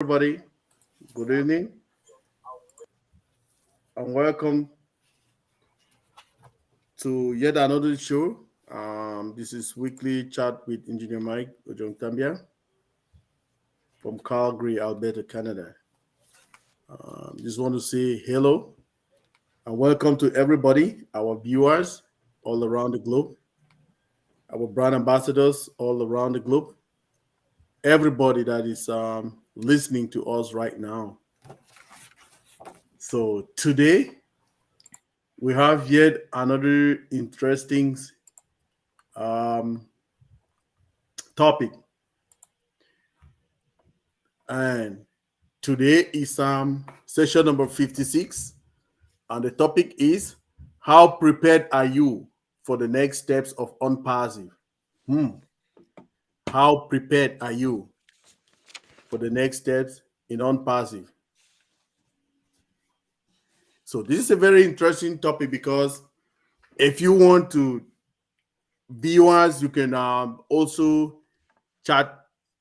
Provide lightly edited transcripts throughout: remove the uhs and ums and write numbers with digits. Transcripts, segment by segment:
Everybody, good evening and welcome to yet another show. This is weekly chat with Engineer Mike OJONGTAMBIA from Calgary, Alberta, Canada. Just want to say hello and welcome to everybody, our viewers all around the globe, our brand ambassadors all around the globe, everybody that is listening to us right now. So today we have yet another interesting um, topic, and today is session number 56, and the topic is how prepared are you for the next steps of ONPASSIVE? How prepared are you for the next steps in ONPASSIVE? So this is a very interesting topic because if you want to viewers, you can also chat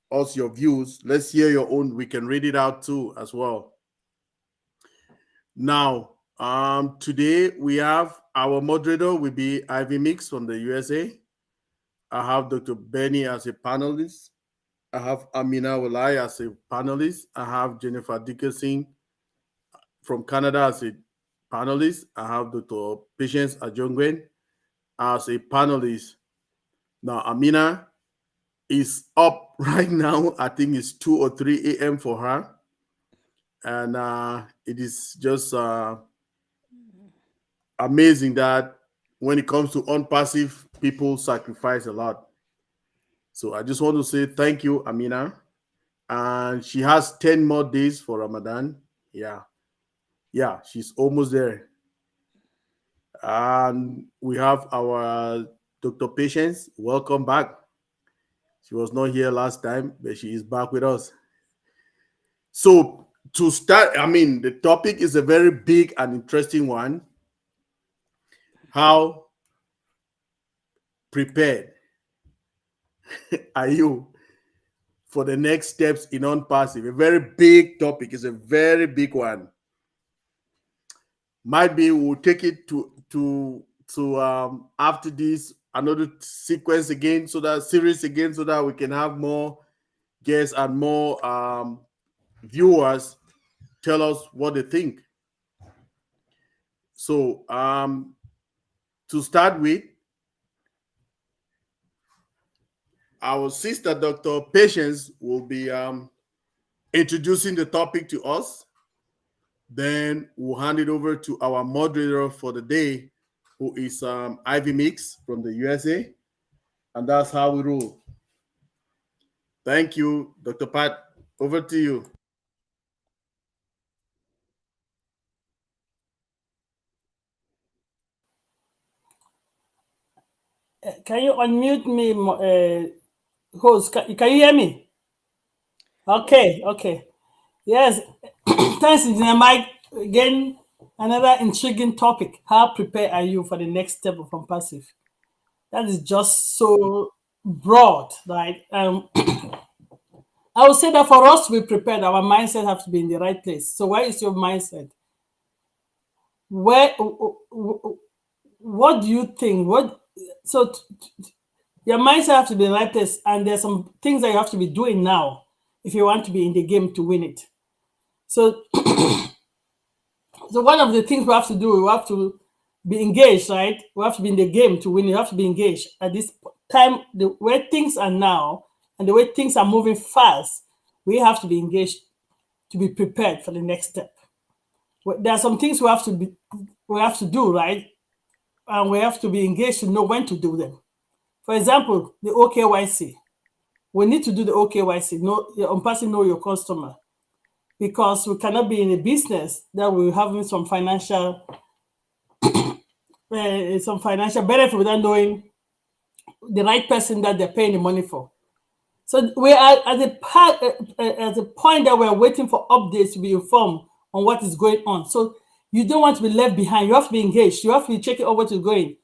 us your views. Let's hear your own. We can read it out too as well. Now, today we have our moderator will be Ivy Mix from the USA. I have Dr. Benny as a panelist. I have Amina Walai as a panelist. I have Jennifer Dickerson from Canada as a panelist. I have Dr. Patience Ajongwen as a panelist. Now, Amina is up right now. I think it's 2 or 3 a.m. for her. And it is just amazing that when it comes to ONPASSIVE, people sacrifice a lot. So I just want to say thank you, Amina. And she has 10 more days for Ramadan. Yeah, she's almost there. And we have our Dr. Patience. Welcome back. She was not here last time, but she is back with us. So to start, the topic is a very big and interesting one. How prepared are you for the next steps in ONPASSIVE? A very big topic. It's a very big one. Might be we'll take it to after this another sequence again, so that we can have more guests and more viewers tell us what they think. So to start with, our sister Dr. Patience will be introducing the topic to us. Then we'll hand it over to our moderator for the day, who is Ivy Mix from the USA. And that's how we roll. Thank you, Dr. Pat. Over to you. Can you unmute me, host? Can you hear me? Okay. Yes. Thanks, Engineer Mike. Again, another intriguing topic. How prepared are you for the next step of ONPASSIVE? That is just so broad, right? I would say that for us to be prepared, our mindset has to be in the right place. So where is your mindset? What do you think? Your mindset has to be in the right place, and there's some things that you have to be doing now if you want to be in the game to win it. So, so one of the things we have to do, we have to be engaged, right? We have to be in the game to win. You have to be engaged at this time. The way things are now and the way things are moving fast, we have to be engaged to be prepared for the next step. There are some things we have to do, right? And we have to be engaged to know when to do them. For example, the OKYC. We need to do the OKYC, ONPASSIVE know your customer, because we cannot be in a business that we're having some financial benefit without knowing the right person that they're paying the money for. So we are at a point that we're waiting for updates to be informed on what is going on. So you don't want to be left behind. You have to be engaged. You have to be checking out what is going.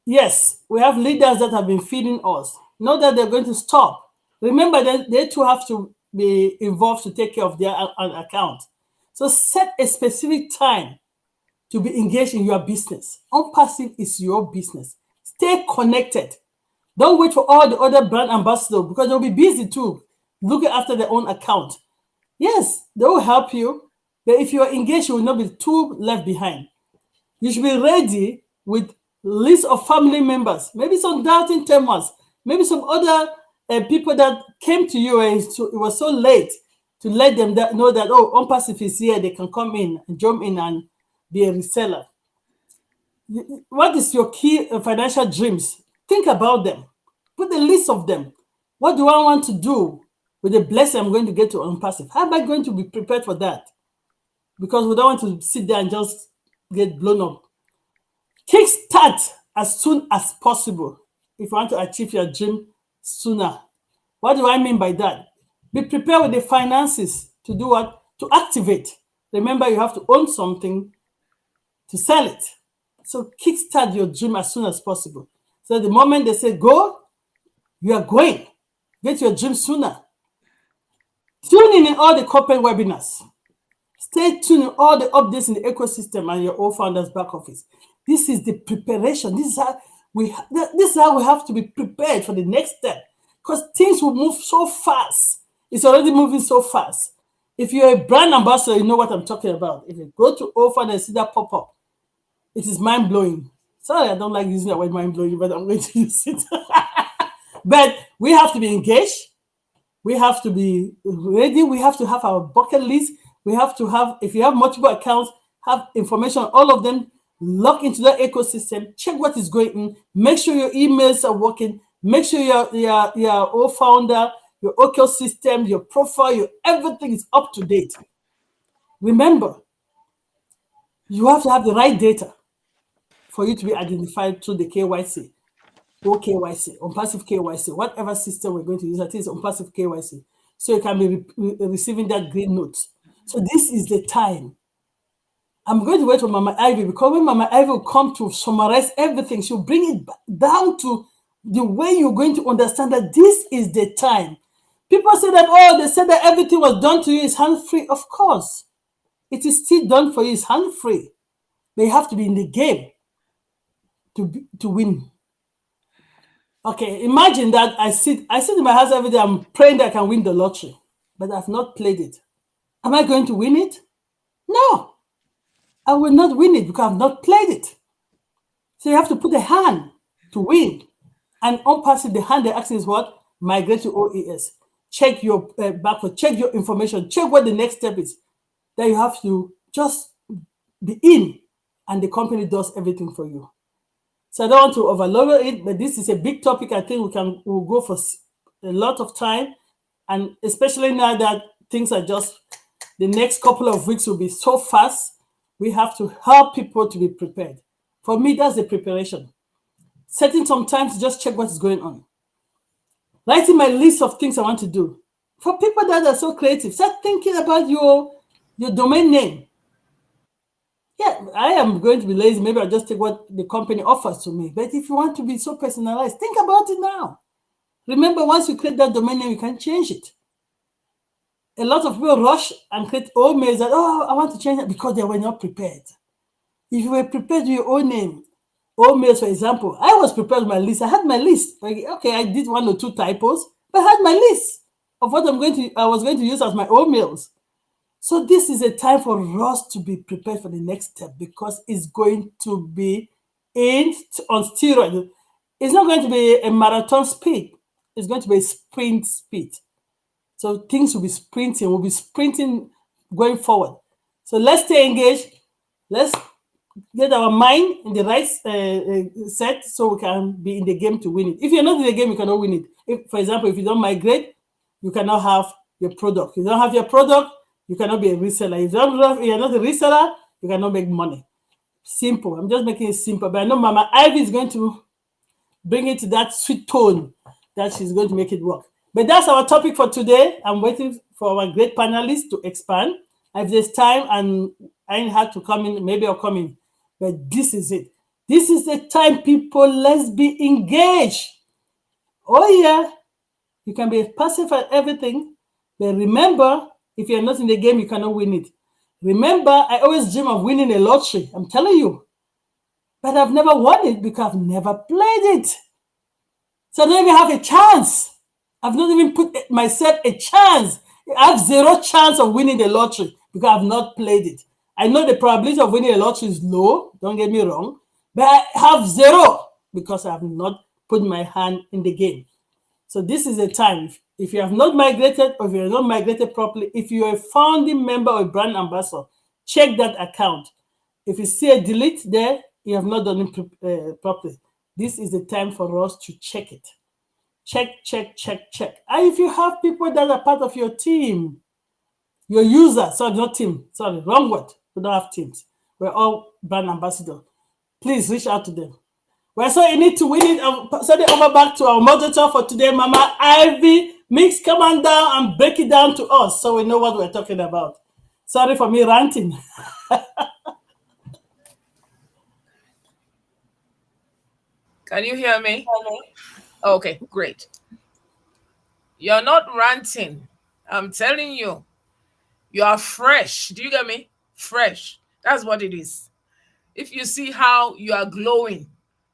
Yes, we have leaders that have been feeding us. Not that they're going to stop. Remember that they too have to be involved to take care of their account. So set a specific time to be engaged in your business. ONPASSIVE is your business. Stay connected. Don't wait for all the other brand ambassadors because they'll be busy too, looking after their own account. Yes, they will help you, but if you are engaged, you will not be too left behind. You should be ready with list of family members, maybe some doubting Thomas, maybe some other people that came to you and it was so late to let them know that, oh, ONPASSIVE is here, they can come in and jump in and be a reseller. What is your key financial dreams? Think about them. Put a list of them. What do I want to do with the blessing I'm going to get to ONPASSIVE? How am I going to be prepared for that? Because we don't want to sit there and just get blown up. Kickstart as soon as possible if you want to achieve your dream sooner. What do I mean by that? Be prepared with the finances to do what? To activate. Remember, you have to own something to sell it. So kickstart your dream as soon as possible. So the moment they say go, you are going. Get your dream sooner. Tune in all the corporate webinars. Stay tuned in all the updates in the ecosystem and your own founders back office. This is the preparation. This is how we have to be prepared for the next step, because things will move so fast. It's already moving so fast. If you're a brand ambassador, you know what I'm talking about. If you go to OFAN and see that pop up, it is mind blowing. Sorry, I don't like using that word mind blowing, but I'm going to use it. But we have to be engaged. We have to be ready. We have to have our bucket list. We have to have, if you have multiple accounts, have information on all of them, log into that ecosystem, check what is going on, make sure your emails are working, make sure your old founder, your ecosystem, your profile, your everything is up to date. Remember, you have to have the right data for you to be identified through the KYC, OKYC, ONPASSIVE KYC, whatever system we're going to use, I think it's ONPASSIVE KYC. So you can be receiving that green note. So this is the time. I'm going to wait for Mama Ivy, because when Mama Ivy will come to summarize everything, she'll bring it down to the way you're going to understand that this is the time. People say that, oh, they said that everything was done to you is hand-free. Of course, it is still done for you, it's hand-free. But you have to be in the game to win. Okay, imagine that I sit in my house every day, I'm praying that I can win the lottery, but I've not played it. Am I going to win it? No, I will not win it because I've not played it. So you have to put a hand to win. And ONPASSIVE, the hand they're asking is what? Migrate to OES. Check your backward, check your information, check what the next step is. Then you have to just be in, and the company does everything for you. So I don't want to overload it, but this is a big topic. I think we'll go for a lot of time. And especially now that things are just, the next couple of weeks will be so fast, we have to help people to be prepared. For me, that's the preparation. Setting some time to just check what's going on. Writing my list of things I want to do. For people that are so creative, start thinking about your domain name. Yeah, I am going to be lazy. Maybe I'll just take what the company offers to me. But if you want to be so personalized, think about it now. Remember, once you create that domain name, you can change it. A lot of people rush and create old mails that, oh, I want to change it, because they were not prepared. If you were prepared with your own name, old mails, for example, I was prepared with my list. I had my list. Like, okay, I did 1 or 2 typos, but I had my list of what I was going to use as my old mails. So this is a time for us to be prepared for the next step, because it's going to be on steroids. It's not going to be a marathon speed. It's going to be a sprint speed. So things will be sprinting. We'll be sprinting going forward. So let's stay engaged. Let's get our mind in the right set so we can be in the game to win it. If you're not in the game, you cannot win it. If, for example, if you don't migrate, you cannot have your product. If you don't have your product, you cannot be a reseller. If you're not a reseller, you cannot make money. Simple. I'm just making it simple. But I know Mama Ivy is going to bring it to that sweet tone that she's going to make it work. But that's our topic for today. I'm waiting for our great panelists to expand. If there's time and I had to come in, maybe I'll come in. But this is it. This is the time, people. Let's be engaged. Oh, yeah. You can be passive at everything, But remember, if you're not in the game, you cannot win it. Remember, I always dream of winning a lottery. I'm telling you. But I've never won it because I've never played it. So I don't even have a chance. I've not even put myself a chance. I have zero chance of winning the lottery because I've not played it. I know the probability of winning a lottery is low, don't get me wrong, but I have zero because I have not put my hand in the game. So this is a time. If you have not migrated or if you have not migrated properly, if you're a founding member or a brand ambassador, check that account. If you see a delete there, you have not done it properly. This is the time for us to check it. Check. And if you have people that are part of your team, your users, sorry, not team, sorry, wrong word. We don't have teams. We're all brand ambassadors. Please reach out to them. Well, so you need to win it. Send it over back to our moderator for today, Mama Ivy Mix. Come on down and break it down to us so we know what we're talking about. Sorry for me ranting. Can you hear me? Okay, great. You're not ranting. I'm telling you. You are fresh. Do you get me? Fresh. That's what it is. If you see how you are glowing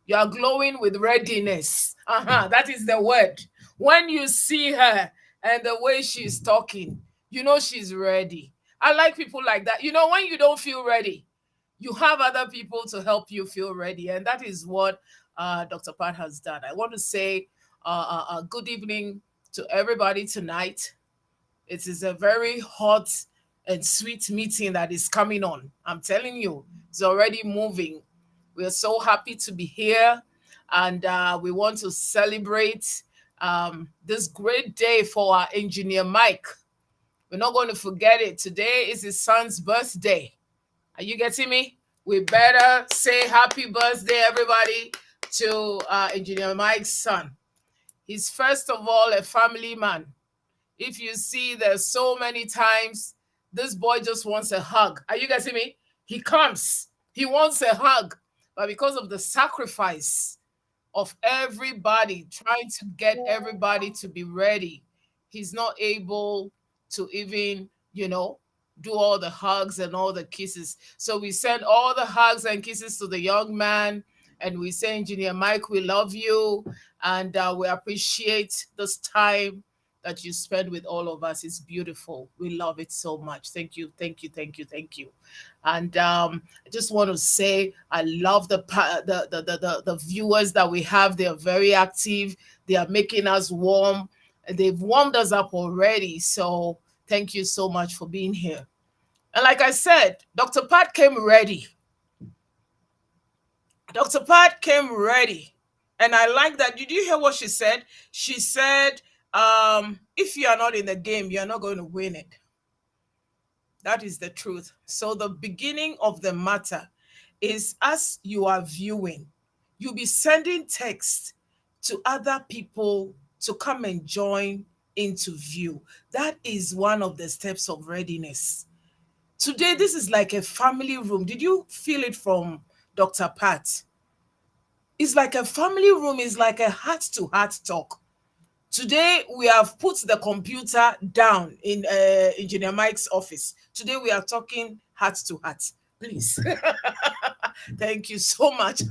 with readiness. That is the word. When you see her and the way she's talking, you know she's ready. I like people like that. You know, when you don't feel ready, you have other people to help you feel ready. And that is what Dr. Pat has done. I want to say good evening to everybody tonight. It is a very hot and sweet meeting that is coming on. I'm telling you, it's already moving. We're so happy to be here, and we want to celebrate this great day for our engineer Mike. We're not going to forget it. Today is his son's birthday. Are you getting me? We better say happy birthday, everybody, to engineer Mike's son. He's first of all a family man. If you see, there's so many times this boy just wants a hug. Are you getting me? He comes. He wants a hug. But because of the sacrifice of everybody, trying to get everybody to be ready, he's not able to even, do all the hugs and all the kisses. So we send all the hugs and kisses to the young man. And we say, Engineer Mike, we love you. And we appreciate this time that you spend with all of us. It's beautiful. We love it so much. Thank you. And I just want to say I love the viewers that we have. They are very active. They are making us warm. They've warmed us up already. So thank you so much for being here. And like I said, Dr. Pat came ready. Dr. Pat came ready. And I like that. Did you hear what she said? She said, if you are not in the game, you're not going to win it. That is the truth. So the beginning of the matter is, as you are viewing, you'll be sending text to other people to come and join into view. That is one of the steps of readiness. Today, this is like a family room. Did you feel it from Dr. Pat? It's like a family room. It's like a heart-to-heart talk. Today, we have put the computer down in Engineer Mike's office. Today, we are talking heart-to-heart. Please. Thank you so much.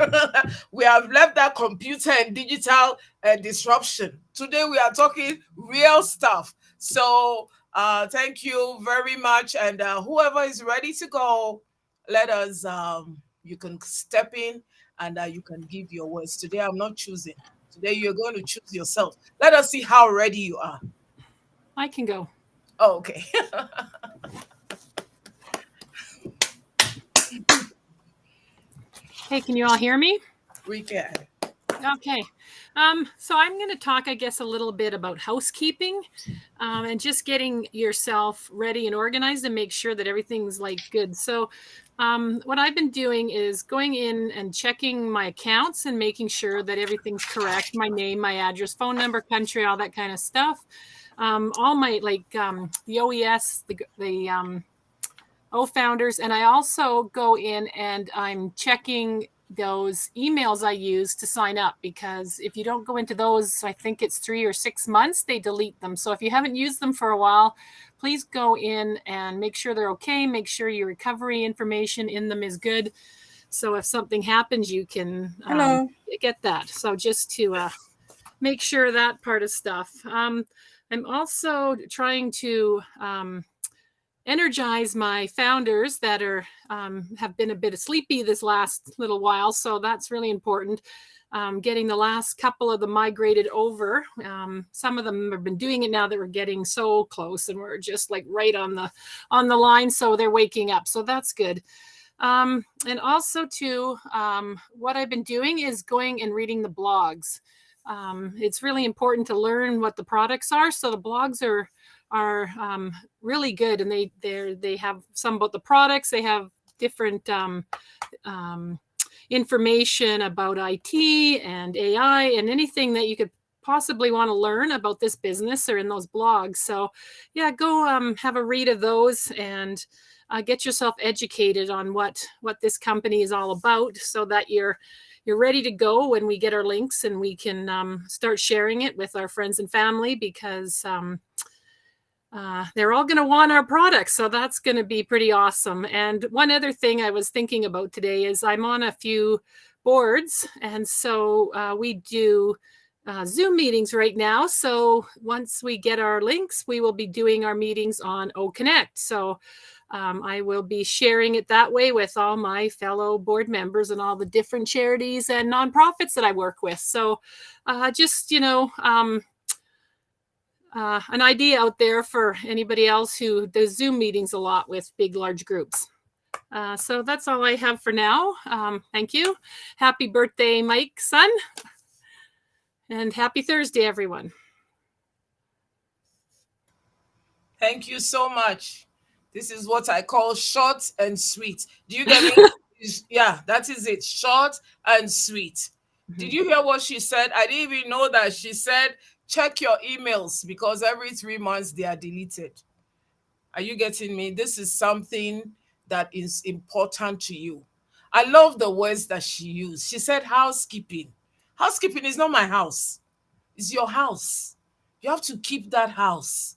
We have left that computer and digital disruption. Today, we are talking real stuff. So thank you very much. And whoever is ready to go, let us, you can step in and you can give your words. Today, I'm not choosing. Today, you're going to choose yourself. Let us see how ready you are. I can go. Oh, okay. Hey, can you all hear me? We can. Okay. So I'm going to talk, I guess, a little bit about housekeeping and just getting yourself ready and organized and make sure that everything's like good. So what I've been doing is going in and checking my accounts and making sure that everything's correct. My name, my address, phone number, country, all that kind of stuff. All my, the OES, the O founders. And I also go in and I'm checking those emails I use to sign up, because if you don't go into those, I think it's 3 or 6 months, they delete them. So if you haven't used them for a while, please go in and make sure they're okay. Make sure your recovery information in them is good. So if something happens, you can get that. So just to make sure that part of stuff. I'm also trying to energize my founders that are have been a bit sleepy this last little while. So that's really important. Getting the last couple of them migrated over. Some of them have been doing it now that we're getting so close, and we're just like right on the line. So they're waking up. So that's good. And also too, what I've been doing is going and reading the blogs. It's really important to learn what the products are. So the blogs are really good, and they have some about the products. They have different information about IT and AI and anything that you could possibly want to learn about this business are in those blogs. So yeah, go have a read of those and get yourself educated on what this company is all about, so that you're ready to go when we get our links and we can start sharing it with our friends and family, because they're all going to want our products. So that's going to be pretty awesome. And one other thing I was thinking about today is I'm on a few boards. And so we do Zoom meetings right now. So once we get our links, we will be doing our meetings on OConnect. So I will be sharing it that way with all my fellow board members and all the different charities and nonprofits that I work with. So just, an idea out there for anybody else who does Zoom meetings a lot with big, large groups. So that's all I have for now. Thank you. Happy birthday, Mike, son. And happy Thursday, everyone. Thank you so much. This is what I call short and sweet. Do you get me? Yeah, that is it. Short and sweet. Did you hear what she said? I didn't even know that she said, check your emails, because every 3 months they are deleted. Are you getting me? This is something that is important to you. I love the words that she used. She said housekeeping. Housekeeping is not my house. It's your house. You have to keep that house.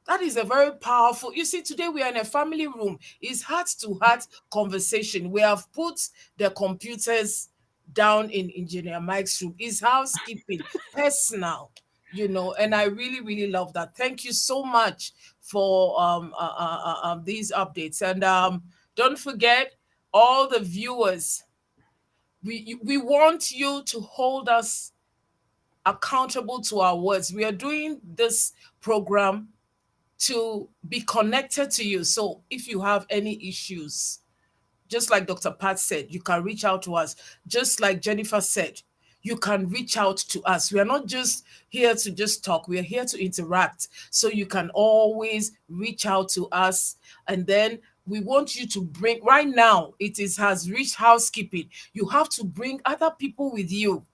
That is a very powerful, you see, today we are in a family room. It's heart-to-heart conversation. We have put the computers down in Engineer Mike's room. It's housekeeping, personal, and I really, really love that. Thank you so much for these updates. And don't forget, all the viewers, we want you to hold us accountable to our words. We are doing this program to be connected to you. So if you have any issues, just like Dr. Pat said, you can reach out to us. Just like Jennifer said, you can reach out to us. We are not just here to just talk. We are here to interact. So you can always reach out to us. And then we want you to bring, right now, has reached housekeeping. You have to bring other people with you,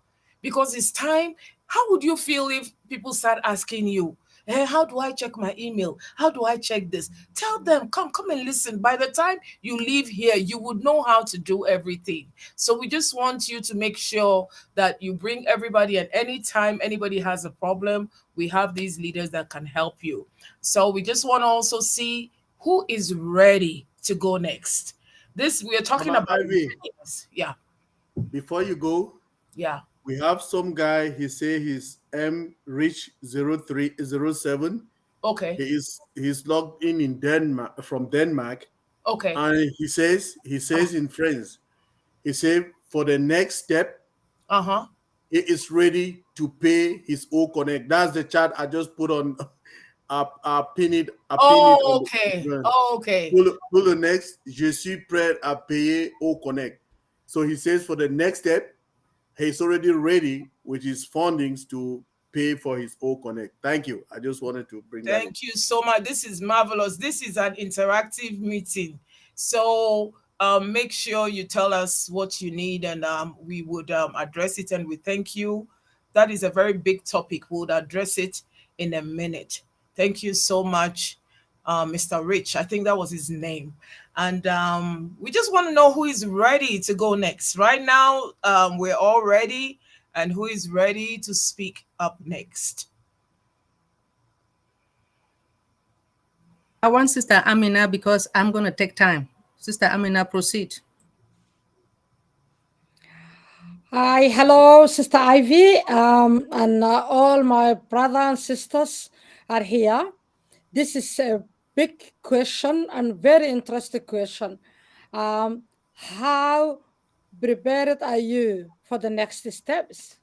because it's time. How would you feel if people start asking you, hey, how do I check my email? How do I check this? Tell them, come and listen. By the time you leave here, you would know how to do everything. So we just want you to make sure that you bring everybody, and anytime anybody has a problem, we have these leaders that can help you. So we just want to also see who is ready to go next. This, we are talking about. Yeah. Before you go. Yeah. We have some guy, he say he's mrich0307. Okay. He's logged in Denmark, from Denmark. Okay. And he says in French, he said for the next step, he is ready to pay his OConnect. That's the chat I just put on. I pin it. Okay. Pour le next, je suis prêt à payer OConnect. So he says for the next step, he's already ready with his fundings to pay for his OConnect. Thank you. I just wanted to bring that in. Thank you so much. This is marvelous. This is an interactive meeting. So make sure you tell us what you need, and we would address it, and we thank you. That is a very big topic. We'll address it in a minute. Thank you so much. Mr. Rich. I think that was his name. And we just want to know who is ready to go next. Right now, we're all ready. And who is ready to speak up next? I want Sister Amina because I'm going to take time. Sister Amina, proceed. Hi, hello, Sister Ivy, and all my brothers and sisters are here. This is a big question and very interesting question. How prepared are you for the next steps?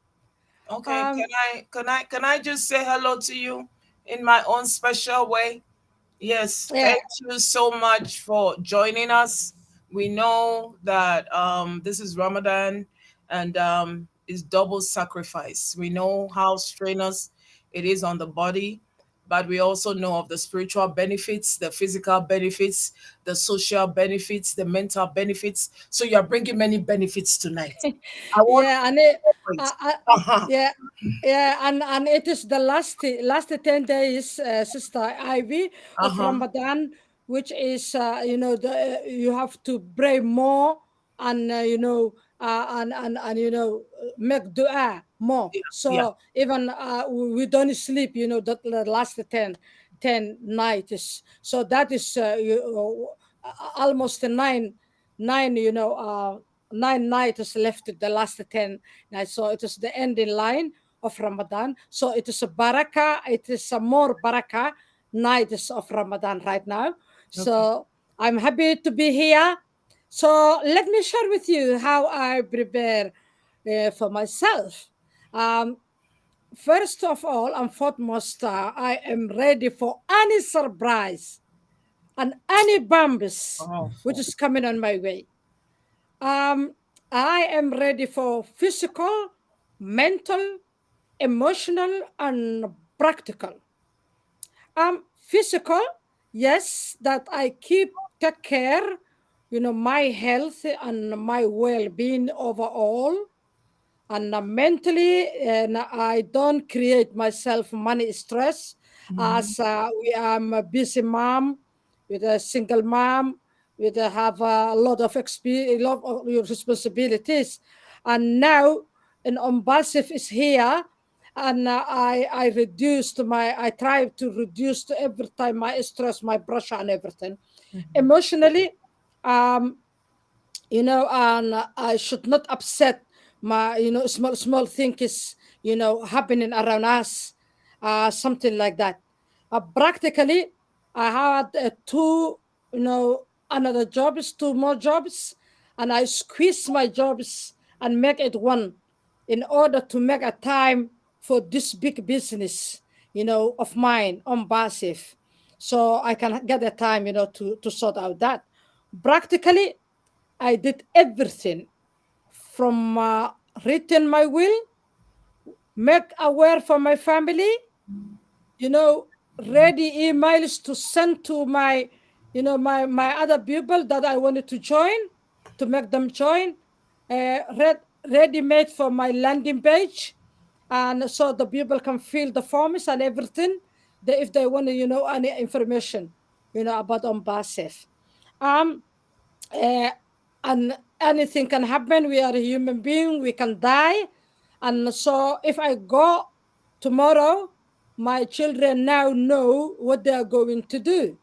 Okay, can I just say hello to you in my own special way? Yes, Yeah, thank you so much for joining us. We know that this is Ramadan and is double sacrifice. We know how strenuous it is on the body, but we also know of the spiritual benefits, the physical benefits, the social benefits, the mental benefits. So you're bringing many benefits tonight. I want yeah, and uh-huh. yeah, yeah, and it is the last 10 days, Sister Ivy, of Uh-huh. Ramadan, which is you have to pray more and make dua more. Yeah, yeah. So even we don't sleep, the last 10 nights. So that is almost nine, 9 nights left, the last 10 nights. So it is the ending line of Ramadan. So it is a barakah, it is a more barakah nights of Ramadan right now. Okay. So I'm happy to be here. So let me share with you how I prepare for myself. Um, First of all and foremost, I am ready for any surprise and any bombs which Powerful. is coming on my way. Um, I am ready for physical, mental, emotional, and practical. Physical, yes, that I keep take care, my health and my well-being overall, and mentally, and I don't create myself money stress, Mhm. as we am a busy mom with a single mom with have a lot of experience, lot of responsibilities, and now an ONPASSIVE is here, and I try to reduce to every time my stress, my pressure, and everything. Mhm. Emotionally, um and I should not upset my, small thing is, happening around us, something like that. Practically, I had two, another jobs, two more jobs, and I squeeze my jobs and make it one in order to make a time for this big business, of mine on passive. So I can get the time, to sort out that. Practically, I did everything from written my will, make aware for my family, you know, ready emails to send to my, my other people that I wanted to join, to make them join, ready made for my landing page, and so the people can fill the forms and everything, if they want to, any information, about ONPASSIVE. Um, uh, and anything can happen. We are a human being. We can die, and so if I go tomorrow, my children now know what they are going to do.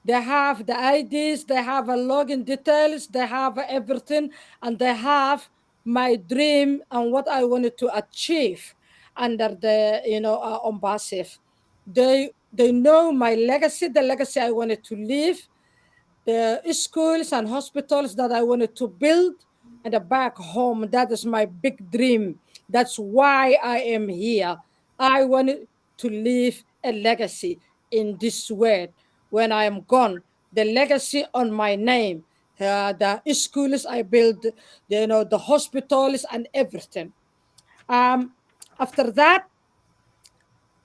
They have the IDs, they have a login details, they have everything, and they have my dream and what I wanted to achieve under the, ONPASSIVE. They know my legacy, the legacy I wanted to leave, the schools and hospitals that I wanted to build, and back home. That is my big dream. That's why I am here. I wanted to leave a legacy in this world when I am gone. The legacy on my name, the schools I built, the hospitals and everything. Um, After that,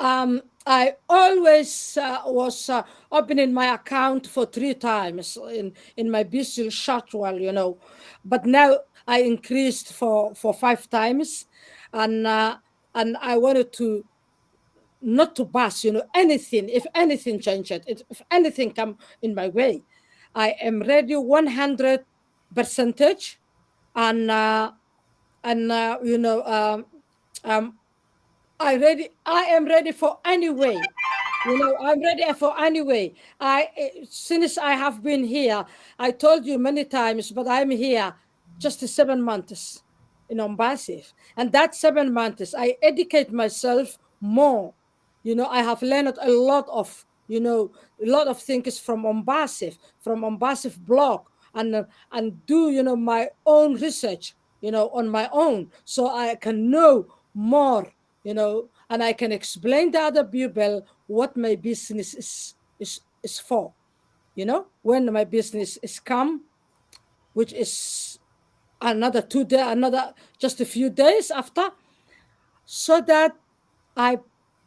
I always was opening my account for 3 times in my busy schedule, but now I increased for 5 times, and I wanted to not to pass, anything, if anything changes, if anything come in my way, I am ready 100 percentage, and I am ready for any way. I'm ready for any way. Since I have been here, I told you many times, but I'm here just 7 months in ONPASSIVE. And that 7 months, I educate myself more. I have learned a lot of, things from ONPASSIVE blog, and do, my own research, on my own, so I can know more, and I can explain to other people what my business is for. When my business is come, which is another 2 days, just a few days after, so that I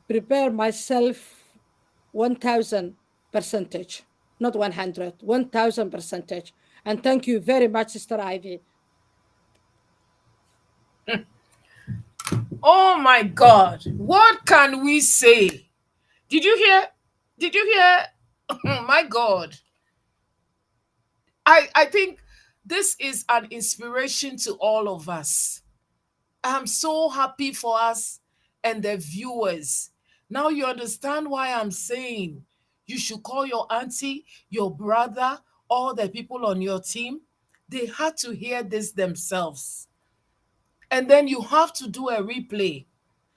prepare myself 1,000 percentage, not 100, 1,000 percentage. And thank you very much, Sister Ivy. Oh my God, what can we say? Did you hear? My God. I think this is an inspiration to all of us. I'm so happy for us and the viewers. Now you understand why I'm saying you should call your auntie, your brother, all the people on your team. They had to hear this themselves. And then you have to do a replay.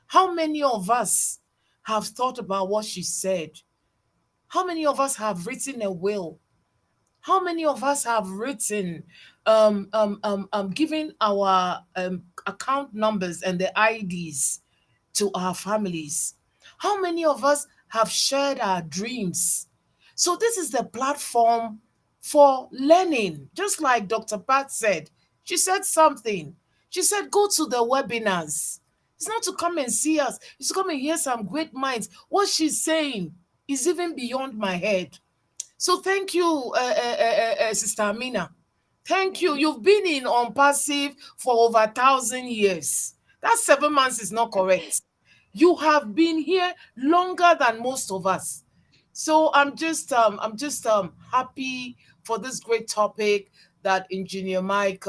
How many of us have thought about what she said? How many of us have written a will? How many of us have written, giving our account numbers and the IDs to our families? How many of us have shared our dreams? So this is the platform for learning. Just like Dr. Pat said, she said something. She said, go to the webinars. It's not to come and see us. It's to come and hear some great minds. What she's saying is even beyond my head. So thank you, Sister Amina. Thank you. You've been in ONPASSIVE for over 1,000 years. That 7 months is not correct. You have been here longer than most of us. So I'm just happy for this great topic that Engineer Mike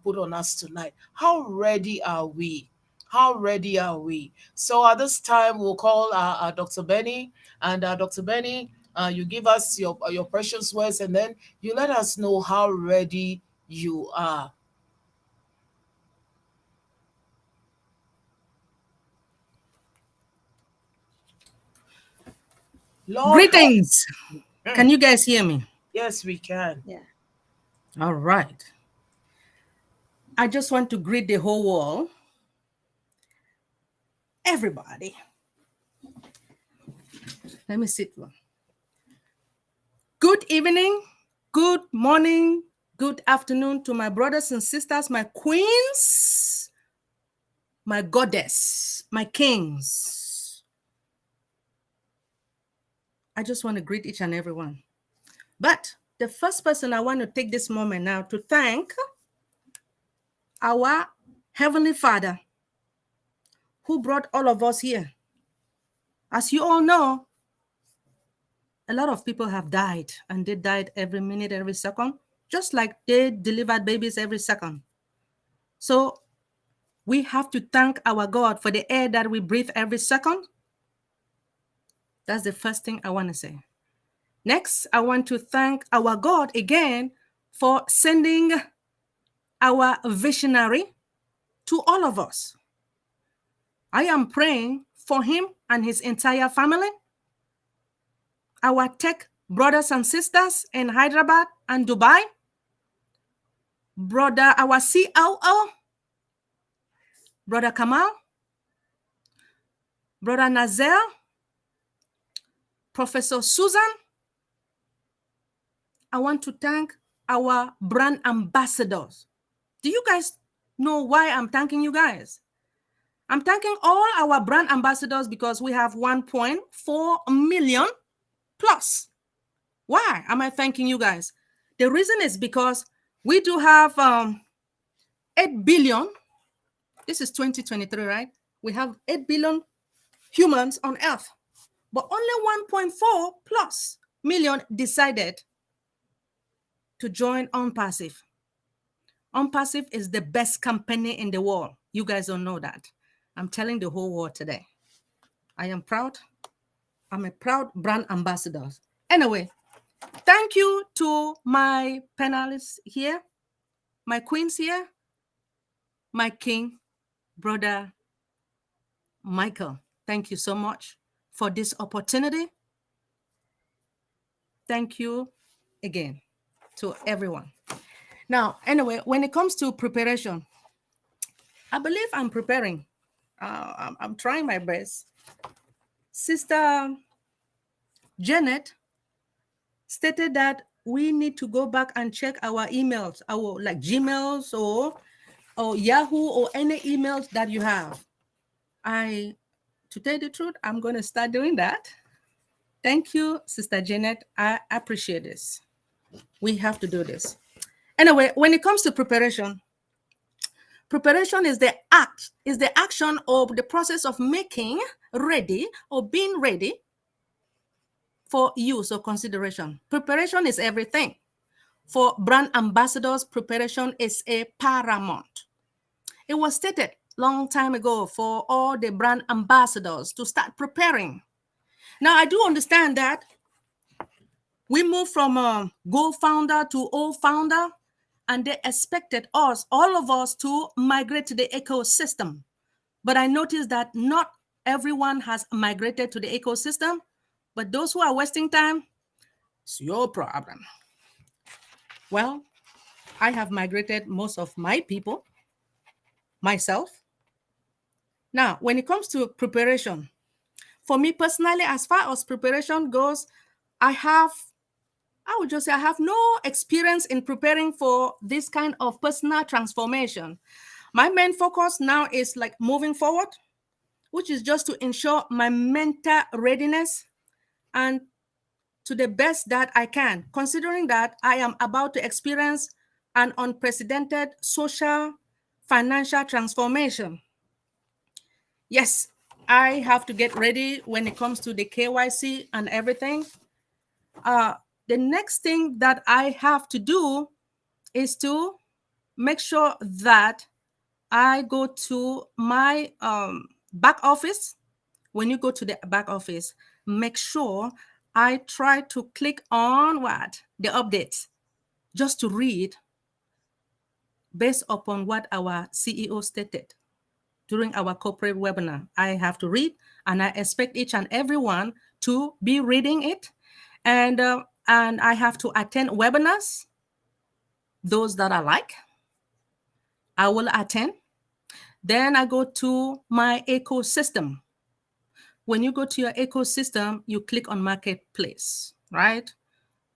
put on us tonight. How ready are we? How ready are we? So at this time, we'll call Dr. Benny. And Dr. Benny, you give us your precious words, and then you let us know how ready you are. Lord, Greetings. Can you guys hear me? yes, we can. Yeah. All right. I just want to greet the whole world. Everybody. Let me sit one. Good evening, good morning, good afternoon to my brothers and sisters, my queens, my goddess, my kings. I just want to greet each and every one. But the first person I want to take this moment now to thank our Heavenly Father who brought all of us here. As you all know, a lot of people have died, and they died every minute, every second, just like they delivered babies every second. So we have to thank our God for the air that we breathe every second. That's the first thing I want to say. Next, I want to thank our God again for sending our visionary to all of us. I am praying for him and his entire family, our tech brothers and sisters in Hyderabad and Dubai, our COO, Brother Kamal, Brother Nazel, Professor Susan. I want to thank our brand ambassadors. Do you guys know why I'm thanking you guys? I'm thanking all our brand ambassadors because we have 1.4 million plus. Why am I thanking you guys? The reason is because we do have 8 billion. This is 2023, right? We have 8 billion humans on Earth, but only 1.4 plus million decided to join ONPASSIVE. ONPASSIVE is the best company in the world. You guys don't know that. I'm telling the whole world today. I am proud. I'm a proud brand ambassador. Anyway, thank you to my panelists here, my queens here, my king, brother Michael. Thank you so much for this opportunity. Thank you again to everyone. Now, anyway, when it comes to preparation, I believe I'm preparing. I'm trying my best. Sister Janet stated that we need to go back and check our emails, our like Gmails or Yahoo or any emails that you have. To tell the truth, I'm going to start doing that. Thank you, Sister Janet. I appreciate this. We have to do this. Anyway, when it comes to preparation is the action or the process of making ready or being ready for use or consideration. Preparation is everything. For brand ambassadors, preparation is a paramount. It was stated long time ago for all the brand ambassadors to start preparing. Now, I do understand that we moved from Go founder to O founder, and they expected us, all of us, to migrate to the ecosystem. But I noticed that not everyone has migrated to the ecosystem, but those who are wasting time, it's your problem. Well, I have migrated most of my people, myself. Now, when it comes to preparation, for me personally, as far as preparation goes, I would just say I have no experience in preparing for this kind of personal transformation. My main focus now is like moving forward, which is just to ensure my mental readiness and to the best that I can, considering that I am about to experience an unprecedented social, financial transformation. Yes, I have to get ready when it comes to the KYC and everything. The next thing that I have to do is to make sure that I go to my back office. When you go to the back office, make sure I try to click on the updates, just to read based upon what our CEO stated during our corporate webinar. I have to read, and I expect each and everyone to be reading it. And I have to attend webinars, those that I like, I will attend. Then I go to my ecosystem. When you go to your ecosystem, you click on marketplace, right?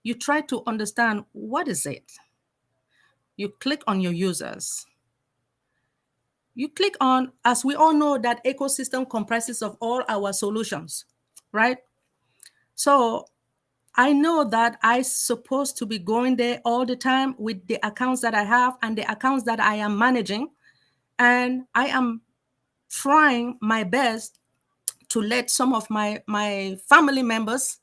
You try to understand what is it. You click on your users. You click on, as we all know, that ecosystem comprises of all our solutions, right? So I know that I'm supposed to be going there all the time with the accounts that I have and the accounts that I am managing. And I am trying my best to let some of my family members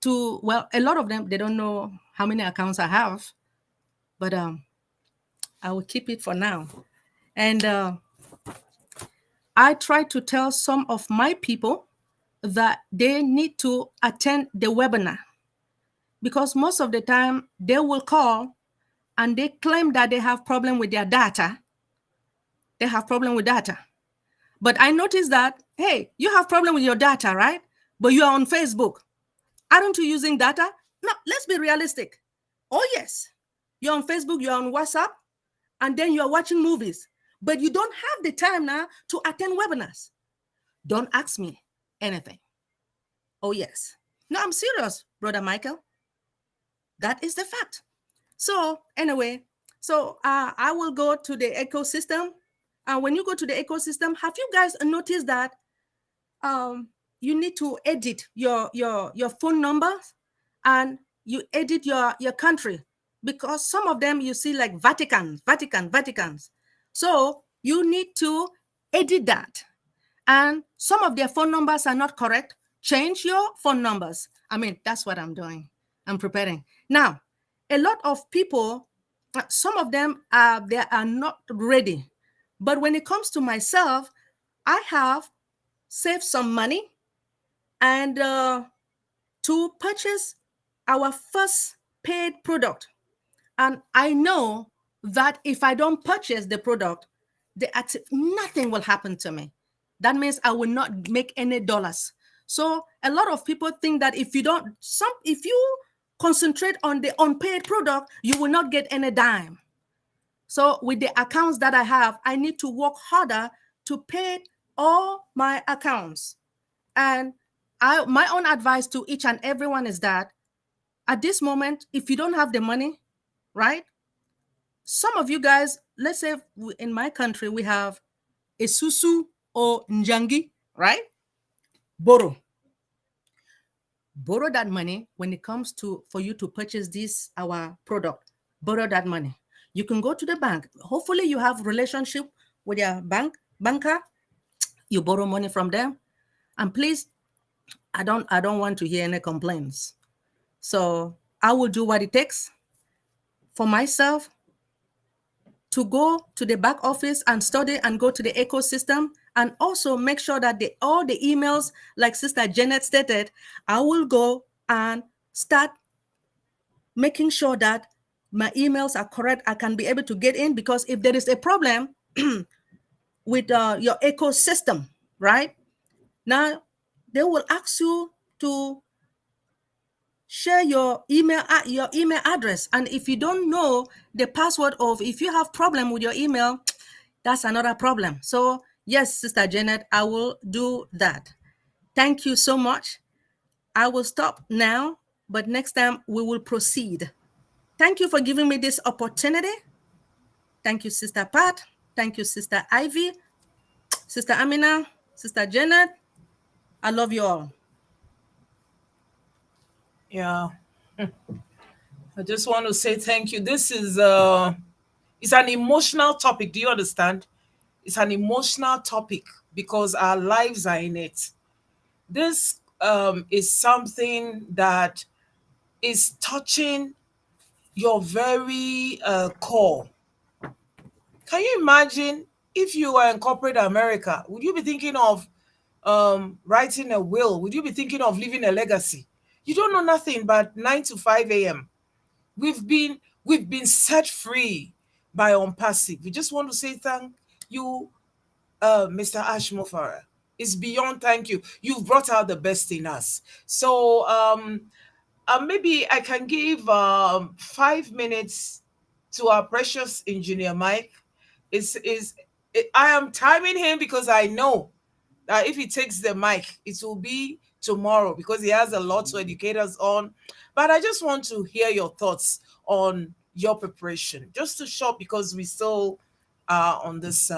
to, well, a lot of them, they don't know how many accounts I have, but I will keep it for now. And I try to tell some of my people that they need to attend the webinar, because most of the time they will call and they claim that they have problem with their data. They have problem with data. But I noticed that, hey, you have problem with your data, right? But you are on Facebook. Aren't you using data? No, let's be realistic. Oh, yes. You're on Facebook, you're on WhatsApp, and then you're watching movies. But you don't have the time now to attend webinars. Don't ask me anything. Oh, yes. No, I'm serious, Brother Michael. That is the fact. So anyway, I will go to the ecosystem. And when you go to the ecosystem, have you guys noticed that you need to edit your phone numbers and you edit your country? Because some of them you see like Vaticans. So you need to edit that. and some of their phone numbers are not correct, change your phone numbers. I mean, that's what I'm doing. I'm preparing. Now, a lot of people, some of them they are not ready. But when it comes to myself, I have saved some money and to purchase our first paid product. And I know that if I don't purchase the product, nothing will happen to me. That means I will not make any dollars. So a lot of people think that if you concentrate on the unpaid product, you will not get any dime. So with the accounts that I have, I need to work harder to pay all my accounts. And my own advice to each and everyone is that at this moment, if you don't have the money, right? Some of you guys, let's say in my country, we have a susu or njangi, right? Borrow that money when it comes to for you to purchase our product. Borrow that money. You can go to the bank. Hopefully you have relationship with your banker. You borrow money from them. And please, I don't want to hear any complaints. So I will do what it takes for myself to go to the back office and study and go to the ecosystem, and also make sure that all the emails, like Sister Janet stated, I will go and start making sure that my emails are correct. I can be able to get in, because if there is a problem with your ecosystem, right? Now, they will ask you to share your email address. And if you don't know the password, of if you have problem with your email, that's another problem. So yes, Sister Janet, I will do that. Thank you so much. I will stop now, but next time we will proceed. Thank you for giving me this opportunity. Thank you, Sister Pat. Thank you, Sister Ivy, Sister Amina, Sister Janet. I love you all. Yeah. I just want to say thank you. This is it's an emotional topic. Do you understand? It's an emotional topic because our lives are in it. This is something that is touching your very core. Can you imagine if you were in corporate America? Would you be thinking of writing a will? Would you be thinking of leaving a legacy? You don't know nothing but 9 to 5 a.m. We've been set free by ONPASSIVE. We just want to say thank you, Mr. Ashmofara. It's beyond thank you. You've brought out the best in us. So maybe I can give 5 minutes to our precious engineer Mike. I am timing him because I know that if he takes the mic, it will be tomorrow because he has a lot to educate us on. But I just want to hear your thoughts on your preparation, just to short because we still are on this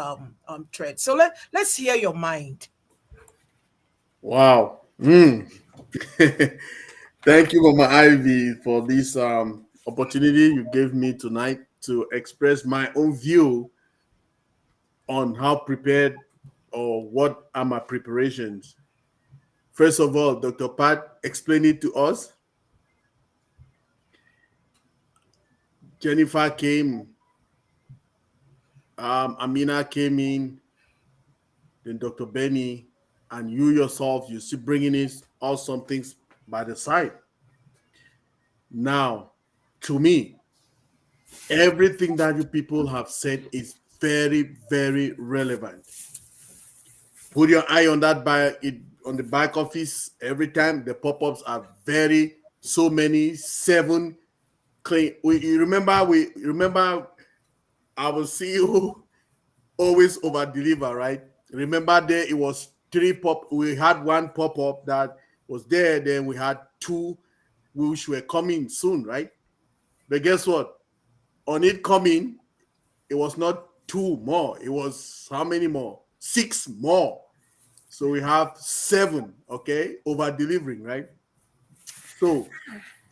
thread. So let's hear your mind. Wow. Thank you, Mama Ivy, for this opportunity you gave me tonight to express my own view on how prepared or what are my preparations. First of all, Dr. Pat explained it to us. Jennifer came, Amina came in, then Dr. Benny, and you yourself, you see bringing in all some things by the side. Now, to me, everything that you people have said is very, very relevant. Put your eye on that on the back office every time. The pop-ups are so many, 7 clean. We remember our CEO always over deliver, right? Remember there it was 3 we had 1 pop-up that was there, then we had 2 which were coming soon, right? But guess what? On it coming, it was not 2 more. It was how many more? 6 more. So we have 7, okay? Over delivering, right? So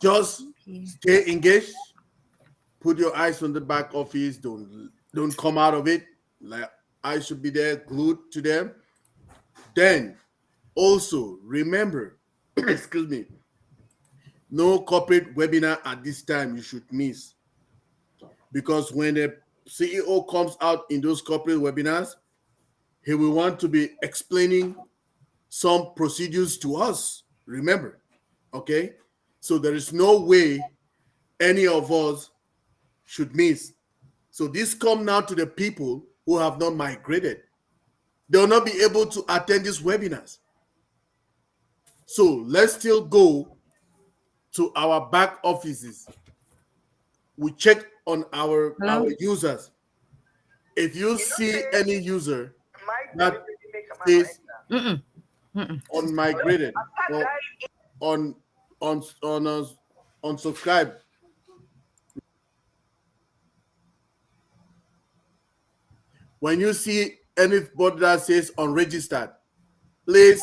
just stay engaged. Put your eyes on the back office. Don't come out of it. Like I should be there glued to them. Then also remember, excuse me, no corporate webinar at this time you should miss. Because when the CEO comes out in those corporate webinars, he will want to be explaining some procedures to us. Remember, okay? So there is no way any of us should miss. So this come now to the people who have not migrated. They will not be able to attend these webinars. So let's still go to our back offices. We check on our users. If you see any user that says unmigrated or on subscribe, when you see anybody that says unregistered, please,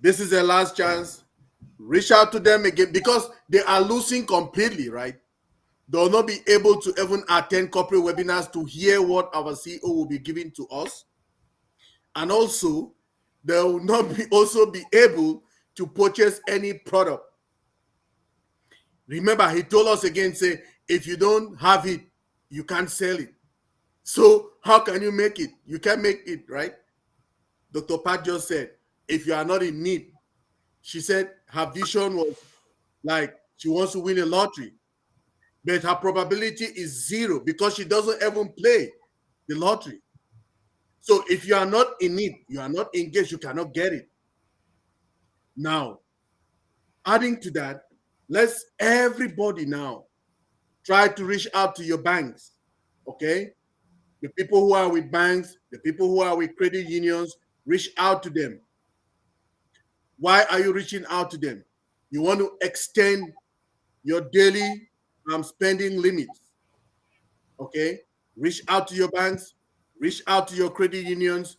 this is the last chance. Reach out to them again, because they are losing completely, right? They will not be able to even attend corporate webinars to hear what our CEO will be giving to us. And also, they will not be also be able to purchase any product. Remember, he told us again, say, if you don't have it, you can't sell it. So how can you make it? You can't make it, right? Dr. Pat just said, if you are not in need, she said her vision was like she wants to win a lottery, but her probability is 0 because she doesn't even play the lottery. So if you are not in need, you are not engaged, you cannot get it. Now, adding to that, let's everybody now try to reach out to your banks, okay? The people who are with banks, the people who are with credit unions, reach out to them. Why are you reaching out to them? You want to extend your daily spending limits, okay? Reach out to your banks, reach out to your credit unions.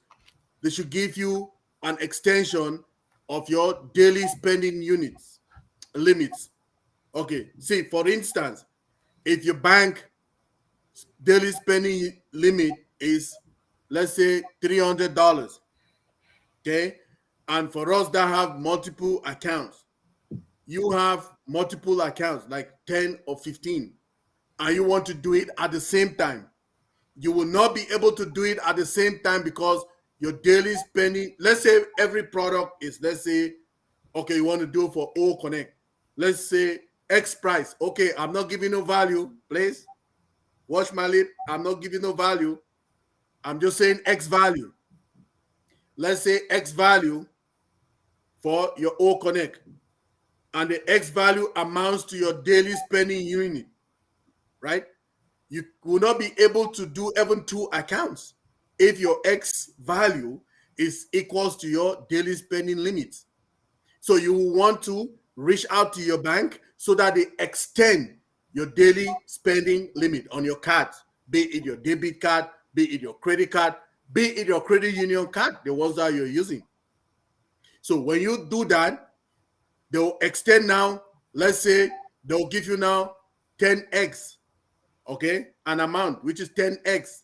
They should give you an extension of your daily spending limits. Okay, see, for instance, if your bank daily spending limit is, let's say, $300, okay? And for us that have multiple accounts, you have multiple accounts, like 10 or 15, and you want to do it at the same time. You will not be able to do it at the same time because your daily spending, let's say every product is, let's say, okay, you want to do it for O Connect. Let's say X price. Okay, I'm not giving no value, please. Watch my lip. I'm not giving no value. I'm just saying X value. Let's say X value for your O Connect. And the X value amounts to your daily spending unit, right? You will not be able to do even 2 accounts if your X value is equals to your daily spending limits. So you will want to reach out to your bank so that they extend your daily spending limit on your card, be it your debit card, be it your credit card, be it your credit union card, the ones that you're using. So when you do that, they'll extend now, let's say they'll give you now 10x, okay, an amount, which is 10x.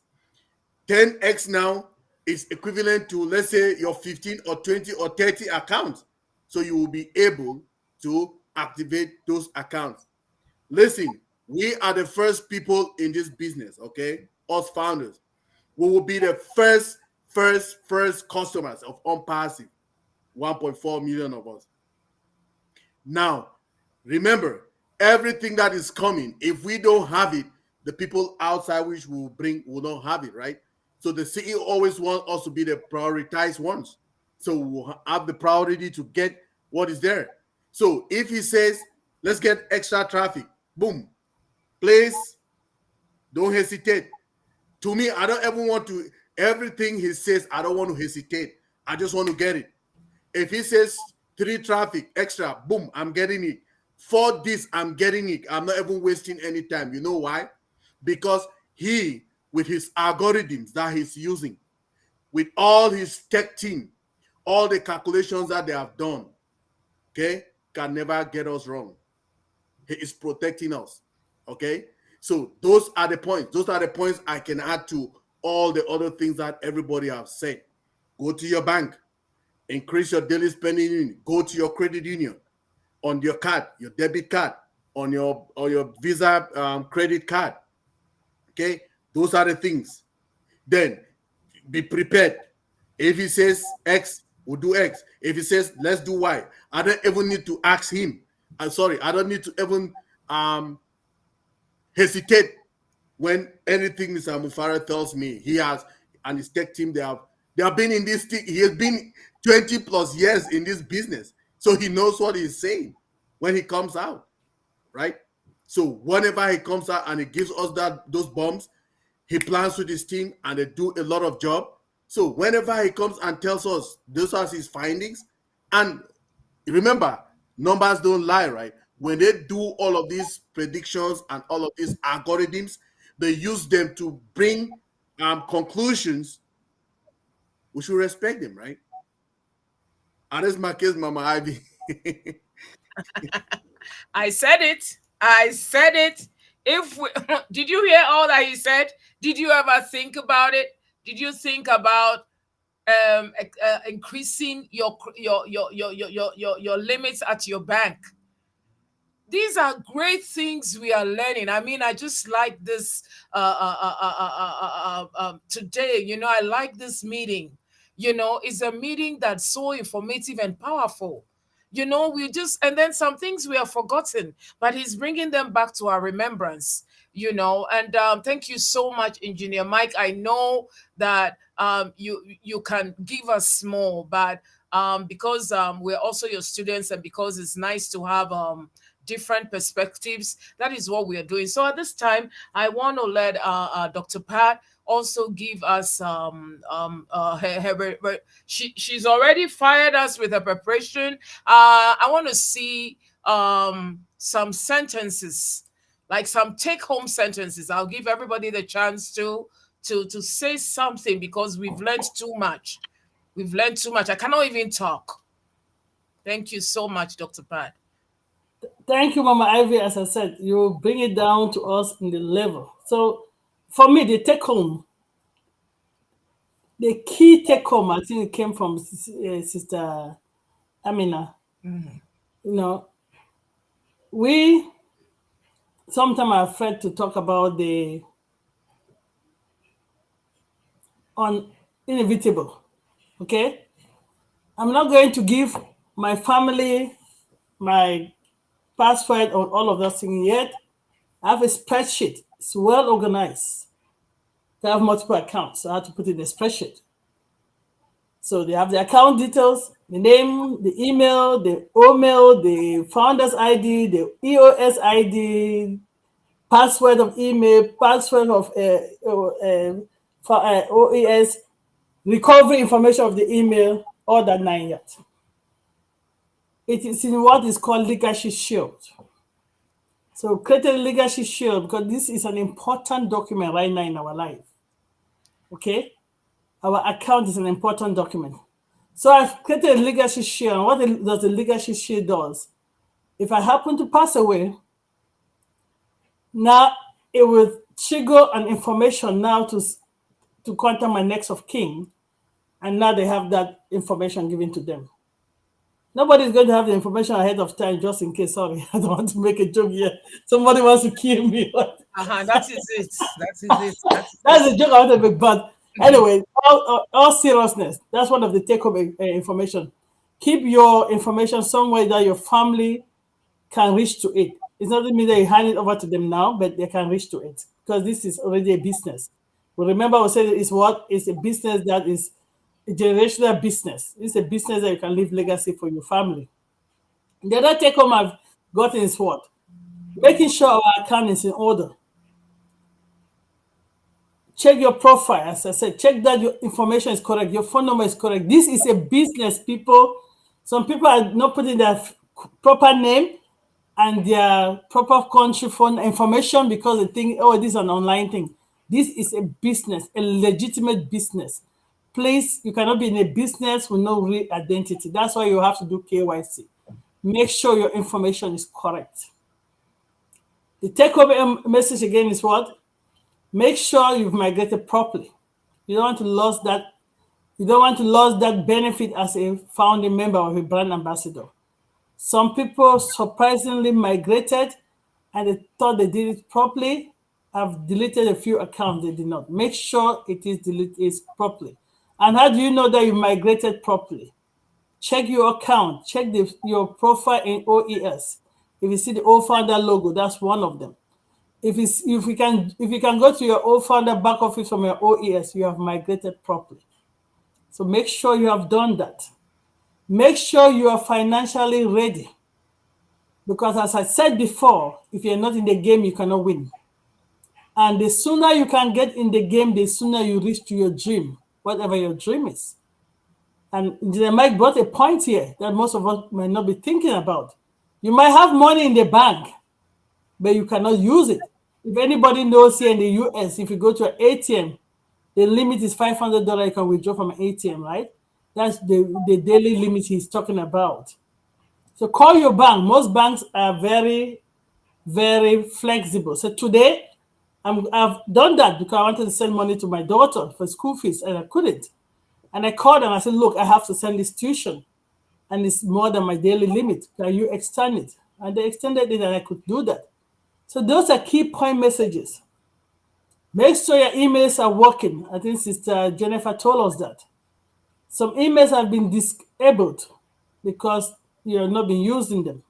10x now is equivalent to, let's say, your 15 or 20 or 30 accounts. So you will be able to activate those accounts. Listen, we are the first people in this business, okay? Us founders. We will be the first customers of ONPASSIVE, 1.4 million of us. Now, remember, everything that is coming, if we don't have it, the people outside which we will bring will not have it, right? So the CEO always wants us to be the prioritized ones. So we'll have the priority to get what is there. So if he says, let's get extra traffic, boom, please don't hesitate. To me, I don't ever want to, everything he says, I don't want to hesitate. I just want to get it. If he says 3 traffic extra, boom, I'm getting it. 4 this, I'm getting it. I'm not even wasting any time. You know why? Because he, with his algorithms that he's using, with all his tech team, all the calculations that they have done, okay, can never get us wrong. He is protecting us, okay? So those are the points. Those are the points I can add to all the other things that everybody have said. Go to your bank. increase your daily spending union, go to your credit union on your card, your debit card, on your Visa credit card. Okay, those are the things. Then be prepared. If he says X, we'll do X. If he says let's do Y, I don't even need to ask him. I'm sorry, I don't need to even hesitate when anything Mr. Mufara tells me. He has and his tech team, they have been in this thing. He has been 20 plus years in this business. So he knows what he's saying when he comes out, right? So whenever he comes out and he gives us those bombs, he plans with his team and they do a lot of job. So whenever he comes and tells us those are his findings, and remember, numbers don't lie, right? When they do all of these predictions and all of these algorithms, they use them to bring conclusions. We should respect them, right? And that's my case, Mama Ivy. I said it. I said it. If we, did you hear all that he said? Did you ever think about it? Did you think about increasing your limits at your bank? These are great things we are learning. I mean, I just like this today. You know, I like this meeting. You know, it's a meeting that's so informative and powerful. You know, we just, and then some things we have forgotten, but he's bringing them back to our remembrance, you know. And thank you so much, Engineer Mike. I know that you can give us more, but because we're also your students and because it's nice to have different perspectives, that is what we are doing. So at this time, I want to let Dr. Pat also give us she's already fired us with her preparation. I want to see some sentences, like some take-home sentences. I'll give everybody the chance to say something because we've learned too much. We've learned too much. I cannot even talk. Thank you so much, Dr. Pat. Thank you, Mama Ivy. As I said, you bring it down to us in the level. So for me, the take home, the key take home, I think it came from Sister Amina. Mm-hmm. You know, we sometimes are afraid to talk about the inevitable. Okay, I'm not going to give my family my password on all of those things yet. I have a spreadsheet. It's well organized. They have multiple accounts, so I have to put it in a spreadsheet. So they have the account details, the name, the email, the OMail, the founder's ID, the EOS ID, password of email, password of OES, recovery information of the email, all that 9 yards. It is in what is called legacy shield. So create a legacy shield because this is an important document right now in our life. Okay? Our account is an important document. So I've created a legacy shield. What does the legacy shield does? If I happen to pass away, now it will trigger an information now to contact my next of kin. And now they have that information given to them. Nobody's going to have the information ahead of time just in case. Sorry, I don't want to make a joke here. Somebody wants to kill me. That is it. That is it. That's a joke I want to make. But anyway, all seriousness, that's one of the take-home information. Keep your information somewhere that your family can reach to it. It doesn't mean that you hand it over to them now, but they can reach to it because this is already a business. Well, remember, I said it's a business that is a generational business. It's a business that you can leave legacy for your family. The other take home I've gotten is what? Making sure our account is in order. Check your profile, as I said, check that your information is correct, your phone number is correct. This is a business, people. Some people are not putting their proper name and their proper country phone information because they think, oh, this is an online thing. This is a business, a legitimate business. Please, you cannot be in a business with no real identity. That's why you have to do KYC. Make sure your information is correct. The take-home message again is what? Make sure you've migrated properly. You don't want to lose that You don't want to lose that benefit as a founding member or a brand ambassador. Some people surprisingly migrated and they thought they did it properly. I've deleted a few accounts they did not. Make sure it is deleted properly. And how do you know that you migrated properly? Check your account. Check your profile in OES. If you see the old founder logo, that's one of them. If you can go to your old founder back office from your OES, you have migrated properly. So make sure you have done that. Make sure you are financially ready. Because as I said before, if you're not in the game, you cannot win. And the sooner you can get in the game, the sooner you reach to your dream, whatever your dream is. And Mike brought a point here that most of us might not be thinking about. You might have money in the bank, but you cannot use it. If anybody knows here in the US, if you go to an ATM, the limit is $500 you can withdraw from an ATM, right? That's the daily limit he's talking about. So call your bank. Most banks are very, very flexible. So today, I've done that because I wanted to send money to my daughter for school fees and I couldn't. And I called them. I said, look, I have to send this tuition and it's more than my daily limit. Can you extend it? And they extended it and I could do that. So those are key point messages. Make sure your emails are working. I think Sister Jennifer told us that. Some emails have been disabled because you're not been using them.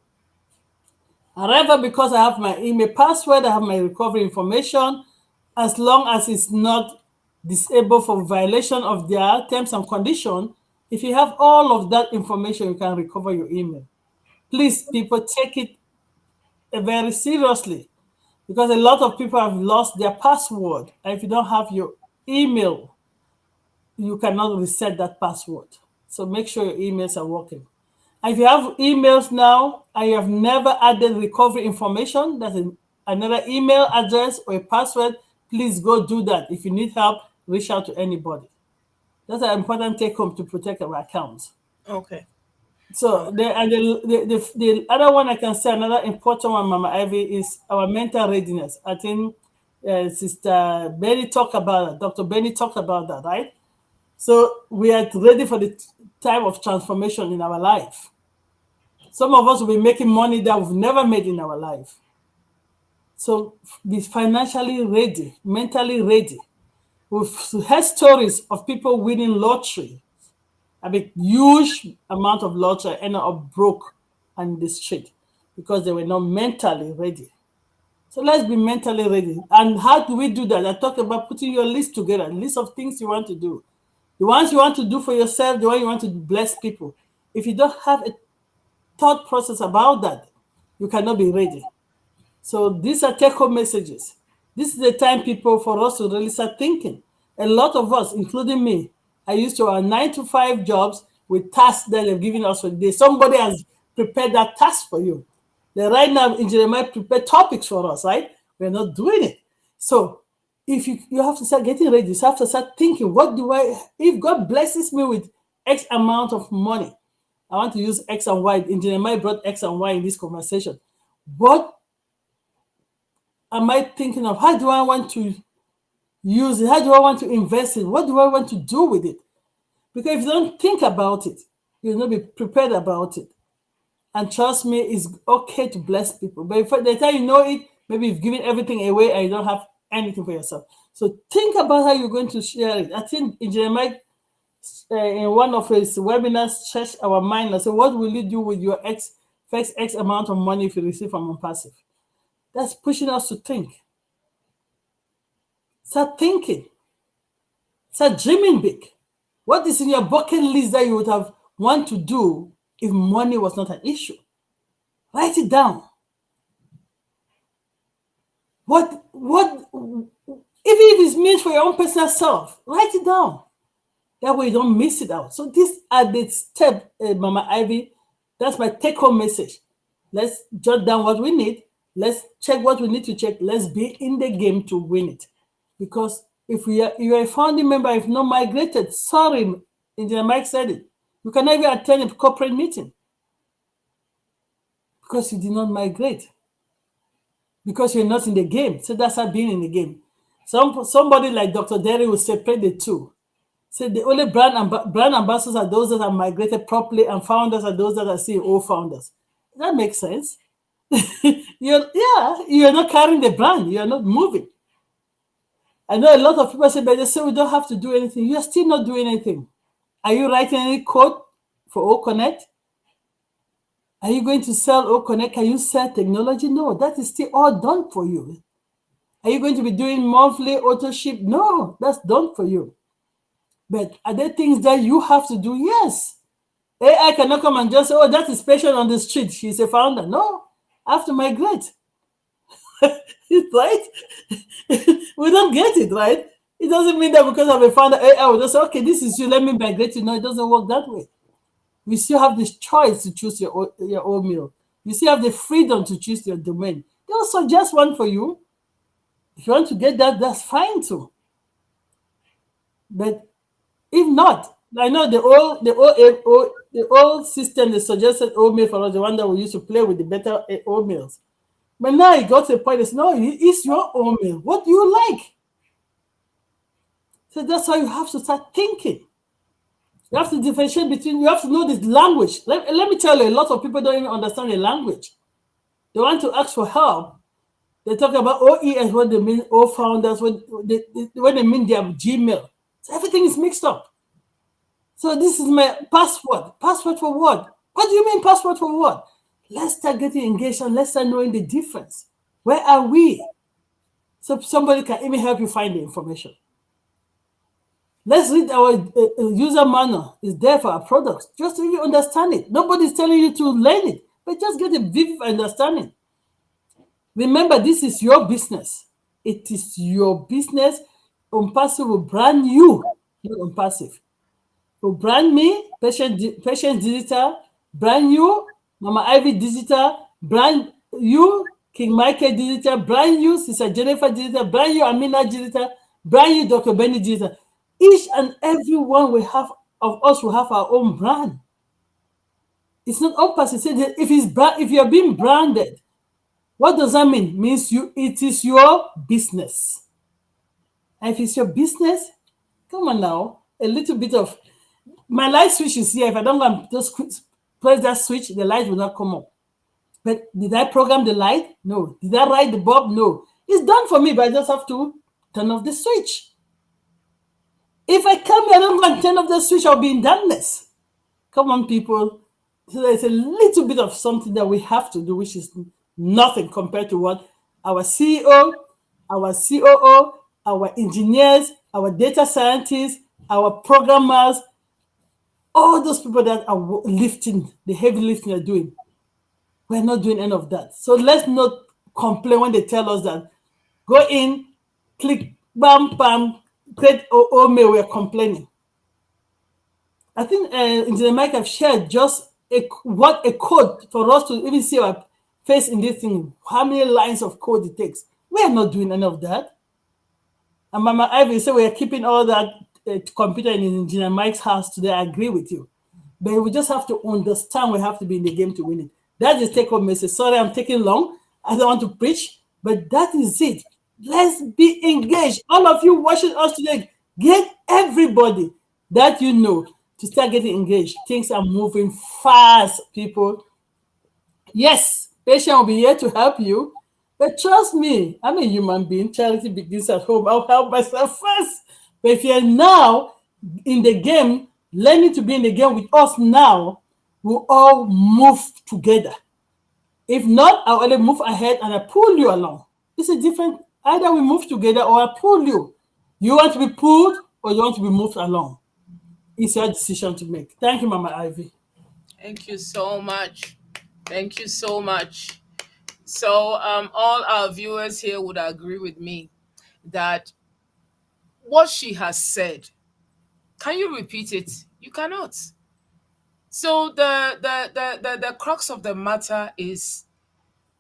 However, because I have my email password, I have my recovery information, as long as it's not disabled for violation of their terms and conditions, if you have all of that information, you can recover your email. Please, people, take it very seriously because a lot of people have lost their password. And if you don't have your email, you cannot reset that password. So make sure your emails are working. And if you have emails now and you have never added recovery information, that's another email address or a password, please go do that. If you need help, reach out to anybody. That's an important take home to protect our accounts. Okay. So the other one I can say, another important one, Mama Ivy, is our mental readiness. I think Sister Benny talked about that. Dr. Benny talked about that, right? So we are ready for the time of transformation in our life. Some of us will be making money that we've never made in our life. So be financially ready, mentally ready. We've heard stories of people winning lottery. I mean, huge amount of lottery ended up broke on the street because they were not mentally ready. So let's be mentally ready. And how do we do that? I talked about putting your list together, a list of things you want to do. The ones you want to do for yourself, the one you want to bless people. If you don't have a thought process about that, you cannot be ready. So these are take-home messages. This is the time, people, for us to really start thinking. A lot of us, including me, I used to have 9-to-5 jobs with tasks that they've given us for the day. Somebody has prepared that task for you. Then right now, Engineer might prepare topics for us, right? We're not doing it. So if you have to start getting ready, you have to start thinking, if God blesses me with X amount of money, I want to use X and Y. Engineer Mike brought X and Y in this conversation. What am I thinking of? How do I want to use it? How do I want to invest it? What do I want to do with it? Because if you don't think about it, you'll not be prepared about it. And trust me, it's okay to bless people. But if by the time you know it, maybe you've given everything away and you don't have anything for yourself. So think about how you're going to share it. I think Engineer Mike, in one of his webinars, stretched our mind and said, what will you do with your first X amount of money if you receive from ONPASSIVE? That's pushing us to think. Start thinking. Start dreaming big. What is in your bucket list that you would have want to do if money was not an issue? Write it down. What even if it's meant for your own personal self, write it down. That way you don't miss it out. So these are the steps, Mama Ivy. That's my take-home message. Let's jot down what we need. Let's check what we need to check. Let's be in the game to win it. Because if you're a founding member, if not migrated, sorry, Engineer Mike said it. You can never attend a corporate meeting because you did not migrate. Because you're not in the game. So that's not being in the game. Somebody like Dr. Derry will separate the two. So the only brand ambassadors are those that are migrated properly, and founders are those that are CEO founders. That makes sense. You're not carrying the brand. You're not moving. I know a lot of people say, but they say we don't have to do anything. You're still not doing anything. Are you writing any code for O Connect? Are you going to sell O Connect? Can you sell technology? No, that is still all done for you. Are you going to be doing monthly auto ship? No, that's done for you. But are there things that you have to do? Yes. AI cannot come and just say, oh, that is patient on the street. She's a founder. No, I have to migrate. Right? We don't get it, right? It doesn't mean that because I'm a founder, AI will just say, okay, this is you, let me migrate you. No, it doesn't work that way. You still have this choice to choose your own meal. You still have the freedom to choose your domain. They'll suggest one for you. If you want to get that, that's fine too. But if not, I know the old system, the suggested oatmeal for us, the one that we used to play with the better oatmeals. But now it got to a point, it's no, it's your oatmeal. What do you like? So that's how you have to start thinking. You have to differentiate between, you have to know this language. Let me tell you, a lot of people don't even understand the language. They want to ask for help. They talk about OES, what they mean, O founders, when they mean their Gmail. So everything is mixed up. So this is my password. Password for what? What do you mean password for what? Let's start getting engaged and let's start knowing the difference. Where are we? So somebody can even help you find the information. Let's read our user manual. It's there for our products. Just so you understand it. Nobody's telling you to learn it, but just get a vivid understanding. Remember, this is your business. It is your business. ONPASSIVE will brand you, not ONPASSIVE. Will brand me, Patient Digital, brand you, Mama Ivy Digital, brand you, King Michael Digital, brand you, Sister Jennifer Digital, brand you, Amina Digital, brand you, Dr. Benny Digital. Each and every one of us will have our own brand. It's not ONPASSIVE. If you're being branded, what does that mean? It means it is your business. And if it's your business, come on now, a little bit of my light switch is here. If I don't just press that switch, the light will not come up. But did I program the light? No. Did I write the bulb? No. It's done for me, but I just have to turn off the switch. If I come here, I don't go and turn off the switch, I'll be in darkness. Come on, people. So there's a little bit of something that we have to do, which is nothing compared to what our CEO, our COO, our engineers, our data scientists, our programmers, all those people that are lifting, the heavy lifting are doing. We're not doing any of that. So let's not complain when they tell us that go in, click, bam, bam, create mail, we're complaining. I think Engineer Mike have shared just a code for us to even see our face in this thing, how many lines of code it takes. We are not doing any of that. And Mama Ivy said we are keeping all that computer in Engineer Mike's house today. I agree with you. But we just have to understand we have to be in the game to win it. That is take-home message. Sorry, I'm taking long. I don't want to preach, but that is it. Let's be engaged. All of you watching us today, get everybody that you know to start getting engaged. Things are moving fast, people. Yes, patient will be here to help you. But trust me, I'm a human being. Charity begins at home. I'll help myself first. But if you're now in the game, learning to be in the game with us now, we'll all move together. If not, I'll only move ahead and I pull you along. It's a different, either we move together or I pull you. You want to be pulled or you want to be moved along. It's your decision to make. Thank you, Mama Ivy. Thank you so much. Thank you so much. So all our viewers here would agree with me that what she has said, can you repeat it? You cannot. So the crux of the matter is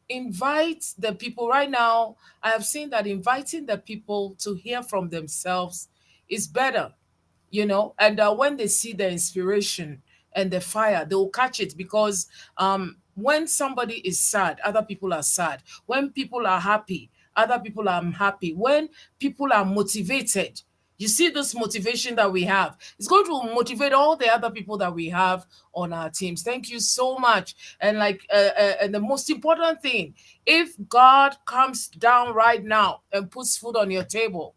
invite the people. Right now, I have seen that inviting the people to hear from themselves is better, and when they see the inspiration and the fire, they will catch it, because when somebody is sad, other people are sad. When people are happy, other people are happy. When people are motivated, You see this motivation that we have. It's going to motivate all the other people that we have on our teams. Thank you so much. And and the most important thing, if God comes down right now and puts food on your table,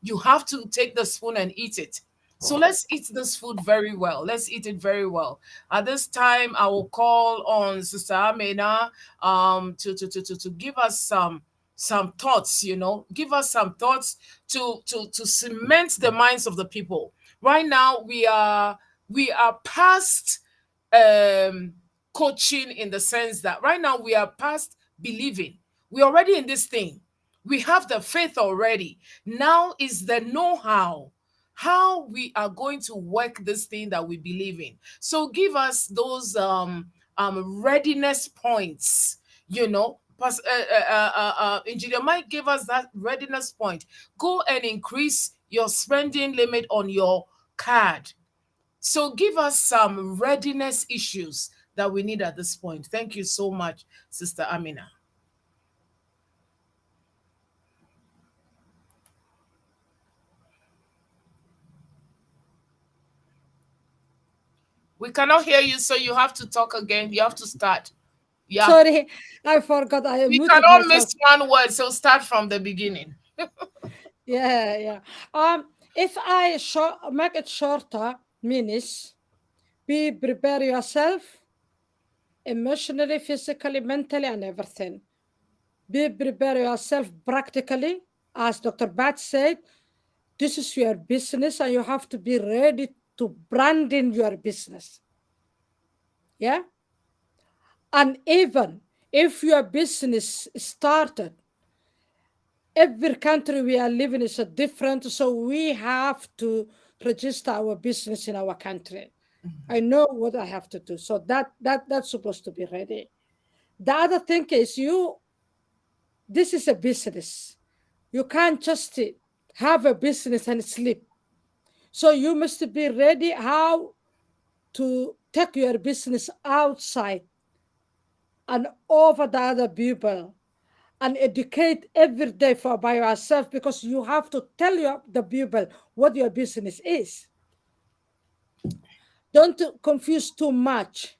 you have to take the spoon and eat it. So let's eat this food very well. Let's eat it very well. At this time, I will call on Sister Amina to give us some thoughts, give us some thoughts to cement the minds of the people. Right now, we are past coaching, in the sense that right now we are past believing. We're already in this thing. We have the faith already. Now is the know-how, how we are going to work this thing that we believe in. So give us those readiness points, Engineer Mike gave us that readiness point. Go and increase your spending limit on your card. So give us some readiness issues that we need at this point. Thank you so much, Sister Amina. We cannot hear you, so you have to talk again. You have to start. Yeah. Sorry, I forgot. I We muted cannot myself. miss one word, so start from the beginning. Yeah. If I make it shorter, means be prepare yourself emotionally, physically, mentally, and everything. Be prepare yourself practically, as Dr. Bat said. This is your business, and you have to be ready to brand in your business. Yeah. And even if your business started, every country we are living is different, so we have to register our business in our country. I know what I have to do, so that's supposed to be ready. The other thing is, this is a business. You can't just have a business and sleep. So you must be ready how to take your business outside and over the other people, and educate every day by yourself, because you have to tell the people what your business is. Don't confuse too much,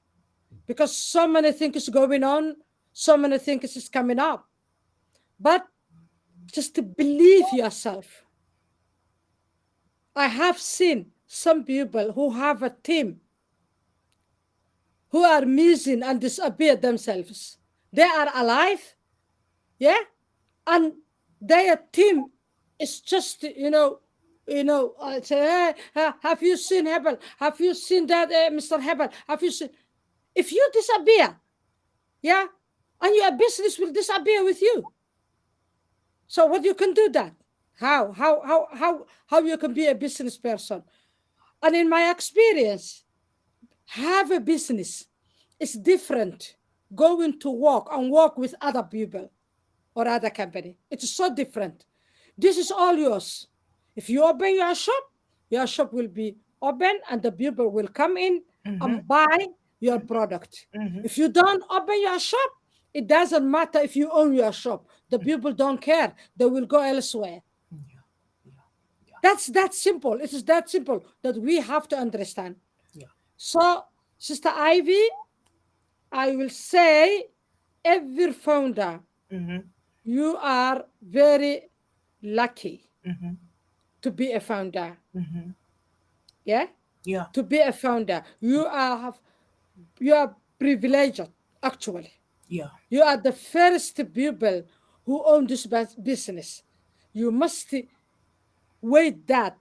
because so many things going on, so many things is coming up. But just to believe yourself. I have seen some people who have a team who are missing and disappear themselves. They are alive, yeah, and their team is just say, hey, have you seen Hebel? Have you seen that Mr. Hebel? Have you seen? If you disappear, yeah, and your business will disappear with you. So what you can do that? How you can be a business person? And in my experience, have a business is different going to work with other people or other company. It's so different. This is all yours. If you open your shop will be open and the people will come in and buy your product. If you don't open your shop, it doesn't matter if you own your shop. The people don't care. They will go elsewhere. That's that simple. It is that simple that we have to understand. Yeah. So, Sister Ivy, I will say every founder, you are very lucky to be a founder. Yeah? Yeah. To be a founder. You are privileged, actually. Yeah. You are the first people who own this business. You must wait that.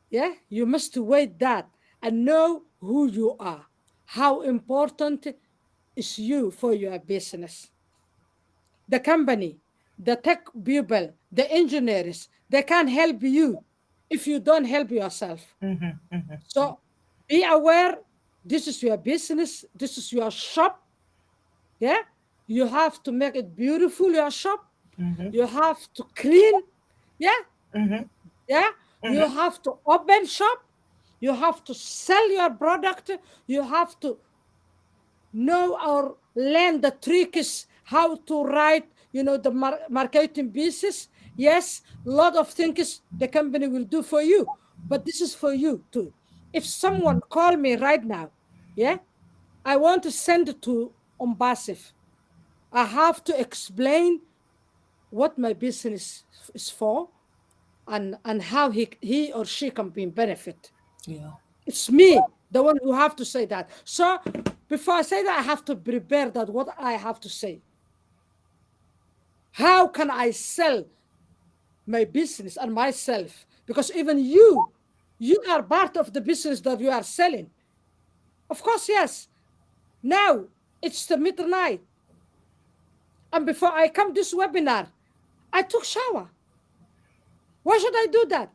Yeah? You must wait that and know who you are. How important is you for your business. The company, the tech people, the engineers, they can't help you if you don't help yourself. So be aware, this is your business, this is your shop. Yeah? You have to make it beautiful, your shop. You have to clean. Yeah? Yeah? You have to open shop. You have to sell your product. You have to know or learn the tricks, how to write, the marketing pieces. Yes, a lot of things the company will do for you, but this is for you too. If someone call me right now, yeah, I want to send it to ONPASSIVE. I have to explain what my business is for and how he or she can be benefit. Yeah. It's me, the one who have to say that. So before I say that, I have to prepare that what I have to say. How can I sell my business and myself? Because even you are part of the business that you are selling. Of course, yes. Now it's the midnight. And before I come this webinar, I took shower. Why should I do that?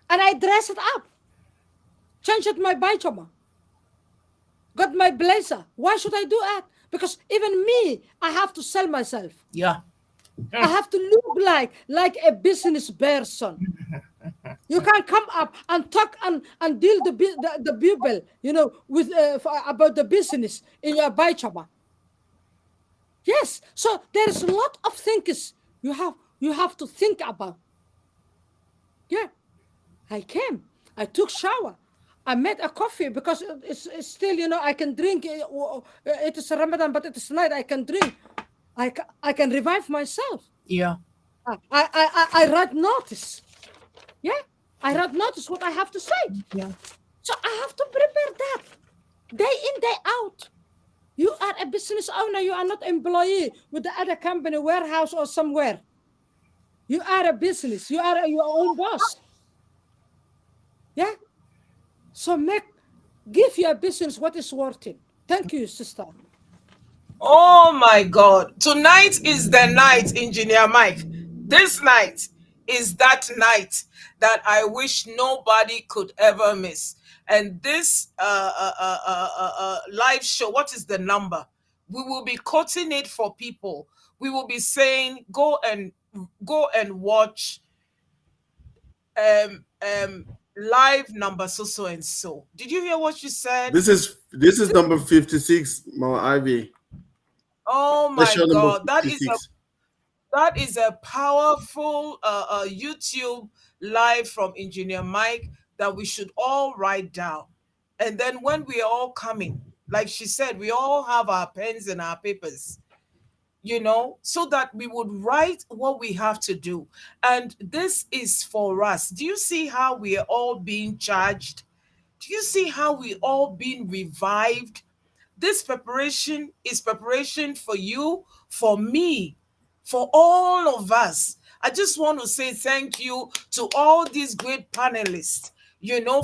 And I dress it up. Changed my pyjama. Got my blazer. Why should I do that? Because even me, I have to sell myself. Yeah. I have to look like a business person. You can come up and talk and deal the people, with about the business in your pyjama. Yes, so there is a lot of things you have to think about. Yeah, I came. I took shower. I made a coffee because it's still, I can drink. It is Ramadan, but it is night. I can drink. I can revive myself. Yeah. I write notice. Yeah, I write notice what I have to say. Yeah. So I have to prepare that day in, day out. You are a business owner. You are not employee with the other company, warehouse or somewhere. You are a business. You are your own boss. Yeah. So give your business what is worth it. Thank you, sister. Oh my God. Tonight is the night, Engineer Mike. This night is that night that I wish nobody could ever miss. And this live show, what is the number? We will be quoting it for people. We will be saying, go and watch live number so and so. Did you hear what you said? This is number 56, Mama Ivy. Oh my God, that is a powerful YouTube live from Engineer Mike that we should all write down. And then when we are all coming, like she said, we all have our pens and our papers, so that we would write what we have to do. And this is for us. Do you see how we are all being charged? Do you see how we all being revived? This preparation is preparation for you, for me, for all of us. I just want to say thank you to all these great panelists,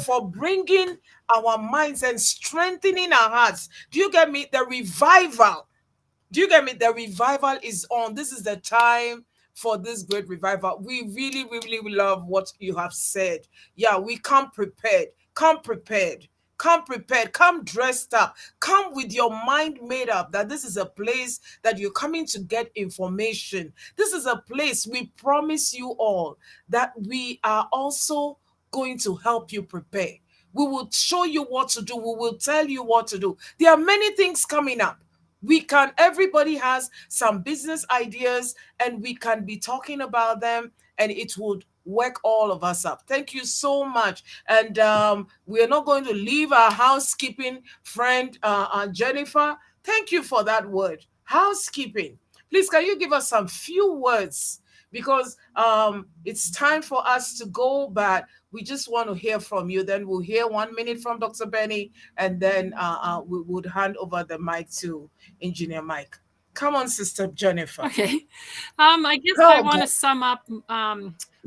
for bringing our minds and strengthening our hearts. Do you get me? The revival. Do you get me? The revival is on. This is the time for this great revival. We really, really love what you have said. Yeah, we come prepared. Come prepared. Come prepared, come dressed up, come with your mind made up that this is a place that you're coming to get information. This is a place we promise you all that we are also going to help you prepare. We will show you what to do. We will tell you what to do. There are many things coming up. Everybody has some business ideas and we can be talking about them and it would wake all of us up. Thank you so much. And we are not going to leave our housekeeping friend, Jennifer. Thank you for that word, housekeeping. Please, can you give us some few words? Because it's time for us to go, but we just want to hear from you. Then we'll hear 1 minute from Dr. Benny, and then we would hand over the mic to Engineer Mike. Come on, Sister Jennifer. Okay. I guess I want to sum up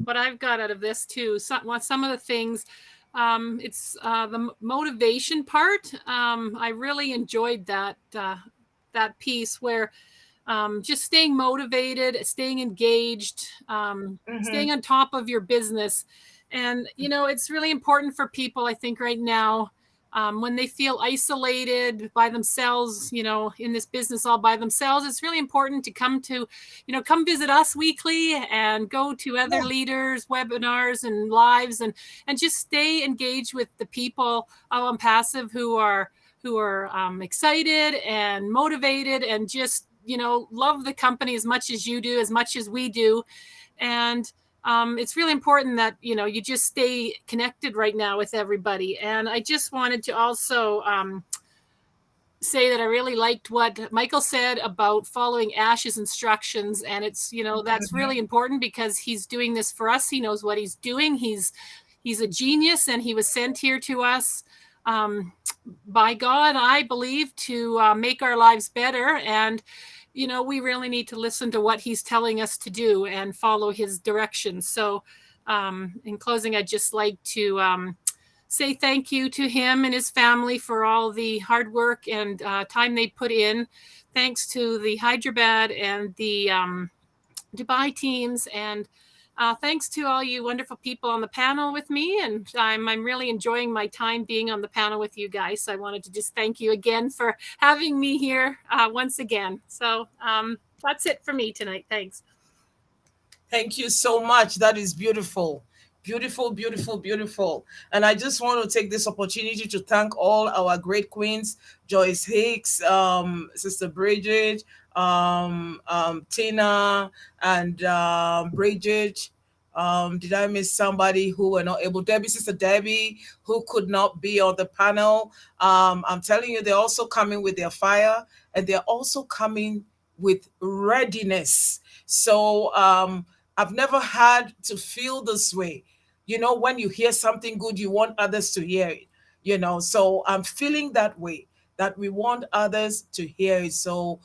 what I've got out of this too. Some of the things, it's the motivation part. I really enjoyed that piece where just staying motivated, staying engaged, staying on top of your business. And, it's really important for people, I think, right now, when they feel isolated by themselves, in this business all by themselves. It's really important to come visit us weekly and go to other leaders, webinars and lives and just stay engaged with the people of ONPASSIVE who are excited and motivated and just, love the company as much as you do, as much as we do. And it's really important that, you just stay connected right now with everybody. And I just wanted to also say that I really liked what Michael said about following Ash's instructions. And it's, that's really important because he's doing this for us. He knows what he's doing. He's a genius, and he was sent here to us by God, I believe, to make our lives better. And, we really need to listen to what he's telling us to do and follow his directions. So in closing, I'd just like to say thank you to him and his family for all the hard work and time they put in. Thanks to the Hyderabad and the Dubai teams, and thanks to all you wonderful people on the panel with me. And I'm really enjoying my time being on the panel with you guys. So I wanted to just thank you again for having me here once again. So that's it for me tonight. Thanks. Thank you so much. That is beautiful. Beautiful, beautiful, beautiful. And I just want to take this opportunity to thank all our great queens, Joyce Hicks, Sister Bridget, Tina, and Bridget. Did I miss somebody who were not able? Sister Debbie, who could not be on the panel. I'm telling you, they're also coming with their fire, and they're also coming with readiness. So I've never had to feel this way. When you hear something good, you want others to hear it, so I'm feeling that way, that we want others to hear it. So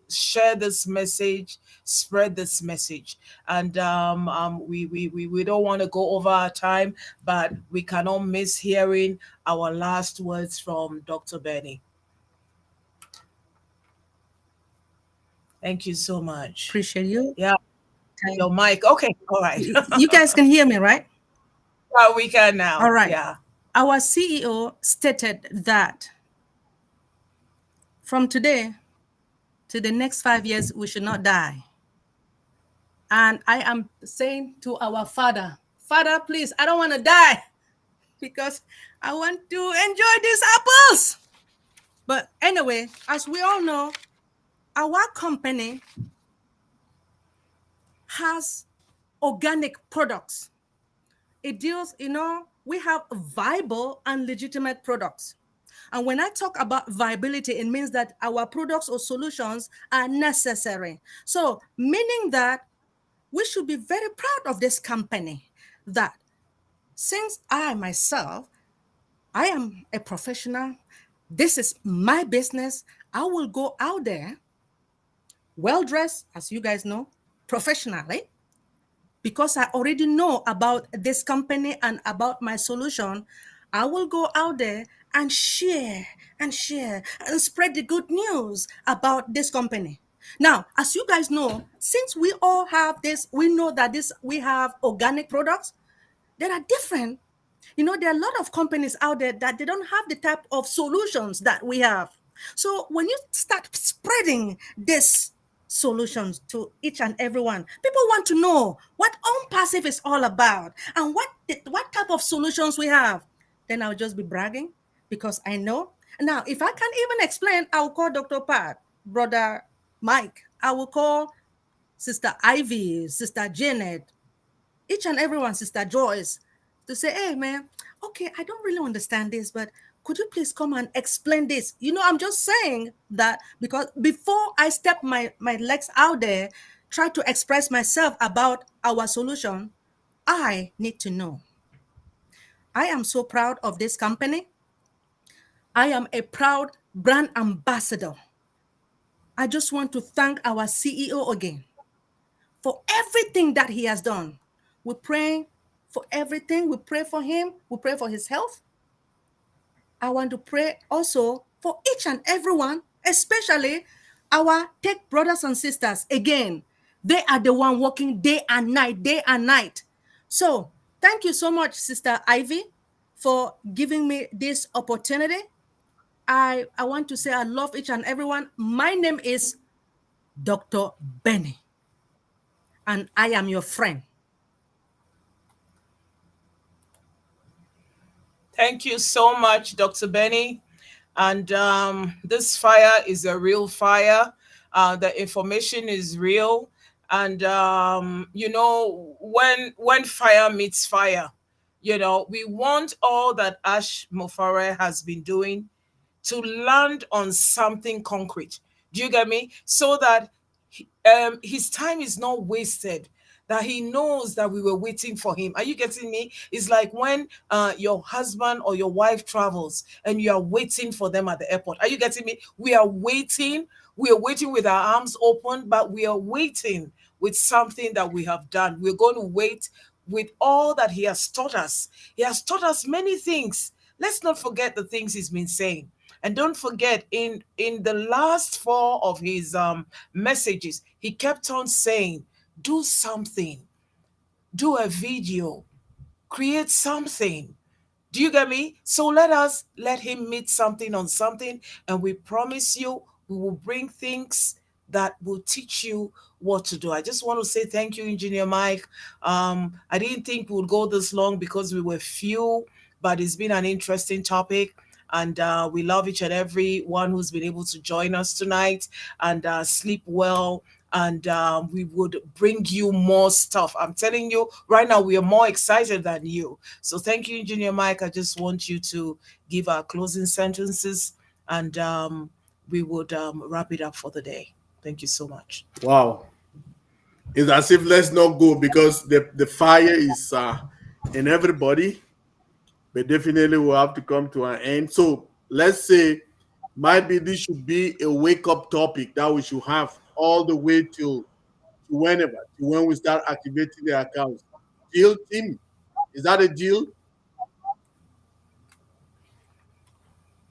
share this message, spread this message. And we don't want to go over our time, but we cannot miss hearing our last words from Dr. Benny. Thank you so much. Appreciate you. Yeah. Your mic. Okay. All right. You guys can hear me, right? Yeah, we can now. All right. Yeah. Our CEO stated that from today to the next 5 years, we should not die. And I am saying to our Father, Father, please, I don't want to die because I want to enjoy these apples. But anyway, as we all know, our company has organic products. It deals, we have viable and legitimate products. And when I talk about viability, it means that our products or solutions are necessary. So meaning that we should be very proud of this company, that since I myself, I am a professional, this is my business, I will go out there well-dressed, as you guys know, professionally, because I already know about this company and about my solution. I will go out there and share and spread the good news about this company. Now, as you guys know, since we all have this, we know that we have organic products that are different. There are a lot of companies out there that they don't have the type of solutions that we have. So when you start spreading this solutions to each and everyone, people want to know what ONPASSIVE is all about and what type of solutions we have. Then I'll just be bragging because I know. Now, if I can't even explain, I'll call Dr. Pat, Brother Mike. I will call Sister Ivy, Sister Janet, each and everyone, Sister Joyce, to say, hey, man, okay, I don't really understand this, but could you please come and explain this? I'm just saying that because before I step my legs out there, try to express myself about our solution, I need to know. I am so proud of this company. I am a proud brand ambassador. I just want to thank our CEO again for everything that he has done. We're praying for everything. We pray for him. We pray for his health. I want to pray also for each and everyone, especially our tech brothers and sisters. Again, they are the one working day and night. So thank you so much, Sister Ivy, for giving me this opportunity. I want to say I love each and everyone. My name is Dr. Benny, and I am your friend. Thank you so much, Dr. Benny. And this fire is a real fire. The information is real. And you know, when fire meets fire, you know, we want all that Ash Mofare has been doing to land on something concrete. Do you get me? So that his time is not wasted. That he knows that we were waiting for him. Are you getting me? It's like when your husband or your wife travels and you are waiting for them at the airport. Are you getting me? We are waiting. We are waiting with our arms open, but we are waiting with something that we have done. We're going to wait with all that he has taught us. He has taught us many things. Let's not forget the things he's been saying. And don't forget, in the last four of his messages, he kept on saying, do something, do a video, create something. Do you get me? So let him meet something on something, and we promise you we will bring things that will teach you what to do. I just want to say thank you, Engineer Mike. I didn't think we would go this long because we were few, but it's been an interesting topic. And we love each and every one who's been able to join us tonight, and sleep well. And we would bring you more stuff. I'm telling you, right now, we are more excited than you. So thank you, Engineer Mike. I just want you to give our closing sentences, and we would wrap it up for the day. Thank you so much. Wow. It's as if let's not go because the fire is in everybody, but definitely will have to come to an end. So let's say maybe this should be a wake-up topic that we should have all the way till to whenever, to when we start activating the accounts. Deal team. Is that a deal?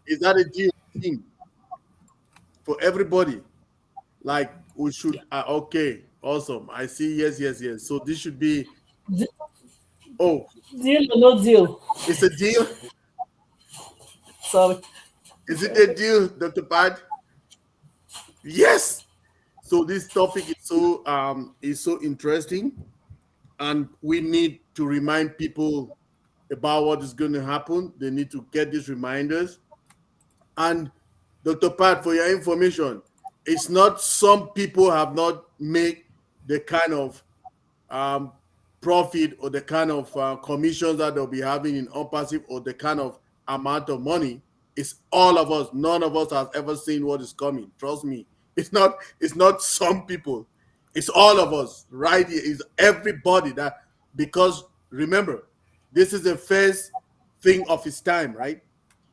Is that a deal team for everybody? Like we should okay, awesome. I see. Yes. So this should be oh, Deal or no deal? it's a deal. Sorry. Is it a deal, Dr. Pad? Yes. So this topic is so interesting, and we need to remind people about what is going to happen. They need to get these reminders. And Dr. Pat, for your information, it's not some people have not made the kind of profit or the kind of commissions that they'll be having in ONPASSIVE or the kind of amount of money. It's all of us. None of us has ever seen what is coming. Trust me. It's not some people. It's all of us right here. It's everybody that, because remember, this is the first thing of its time, right?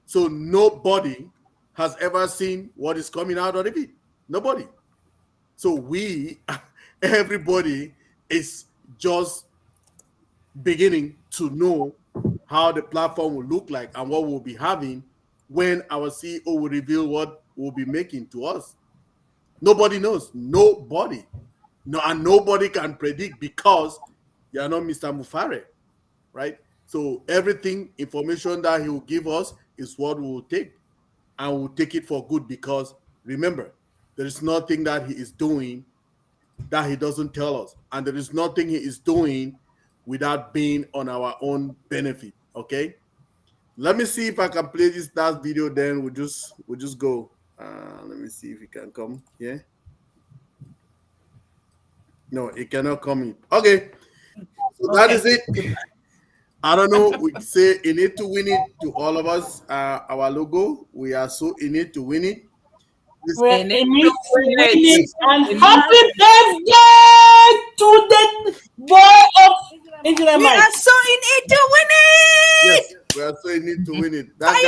So nobody has ever seen what is coming out of it. Nobody. So everybody is just beginning to know how the platform will look like and what we'll be having when our CEO will reveal what we'll be making to us. Nobody knows. Nobody. No, and nobody can predict because you are not Mr. Mufare, right? So everything, information that he will give us is what we will take, and we'll take it for good because remember, there is nothing that he is doing that he doesn't tell us, and there is nothing he is doing without being on our own benefit. Okay, let me see if I can play this last video. Then we'll just go. Let me see if he can come here. No, it cannot come in. Okay, so that is it. I don't know. We say in it to win it to all of us. Our logo. We are so in it to win it. We're in it to win it. Yes. And happy birthday to the boy of Engineer We Mike. are so in it to win it. Yes, we are so in it to win it. That guy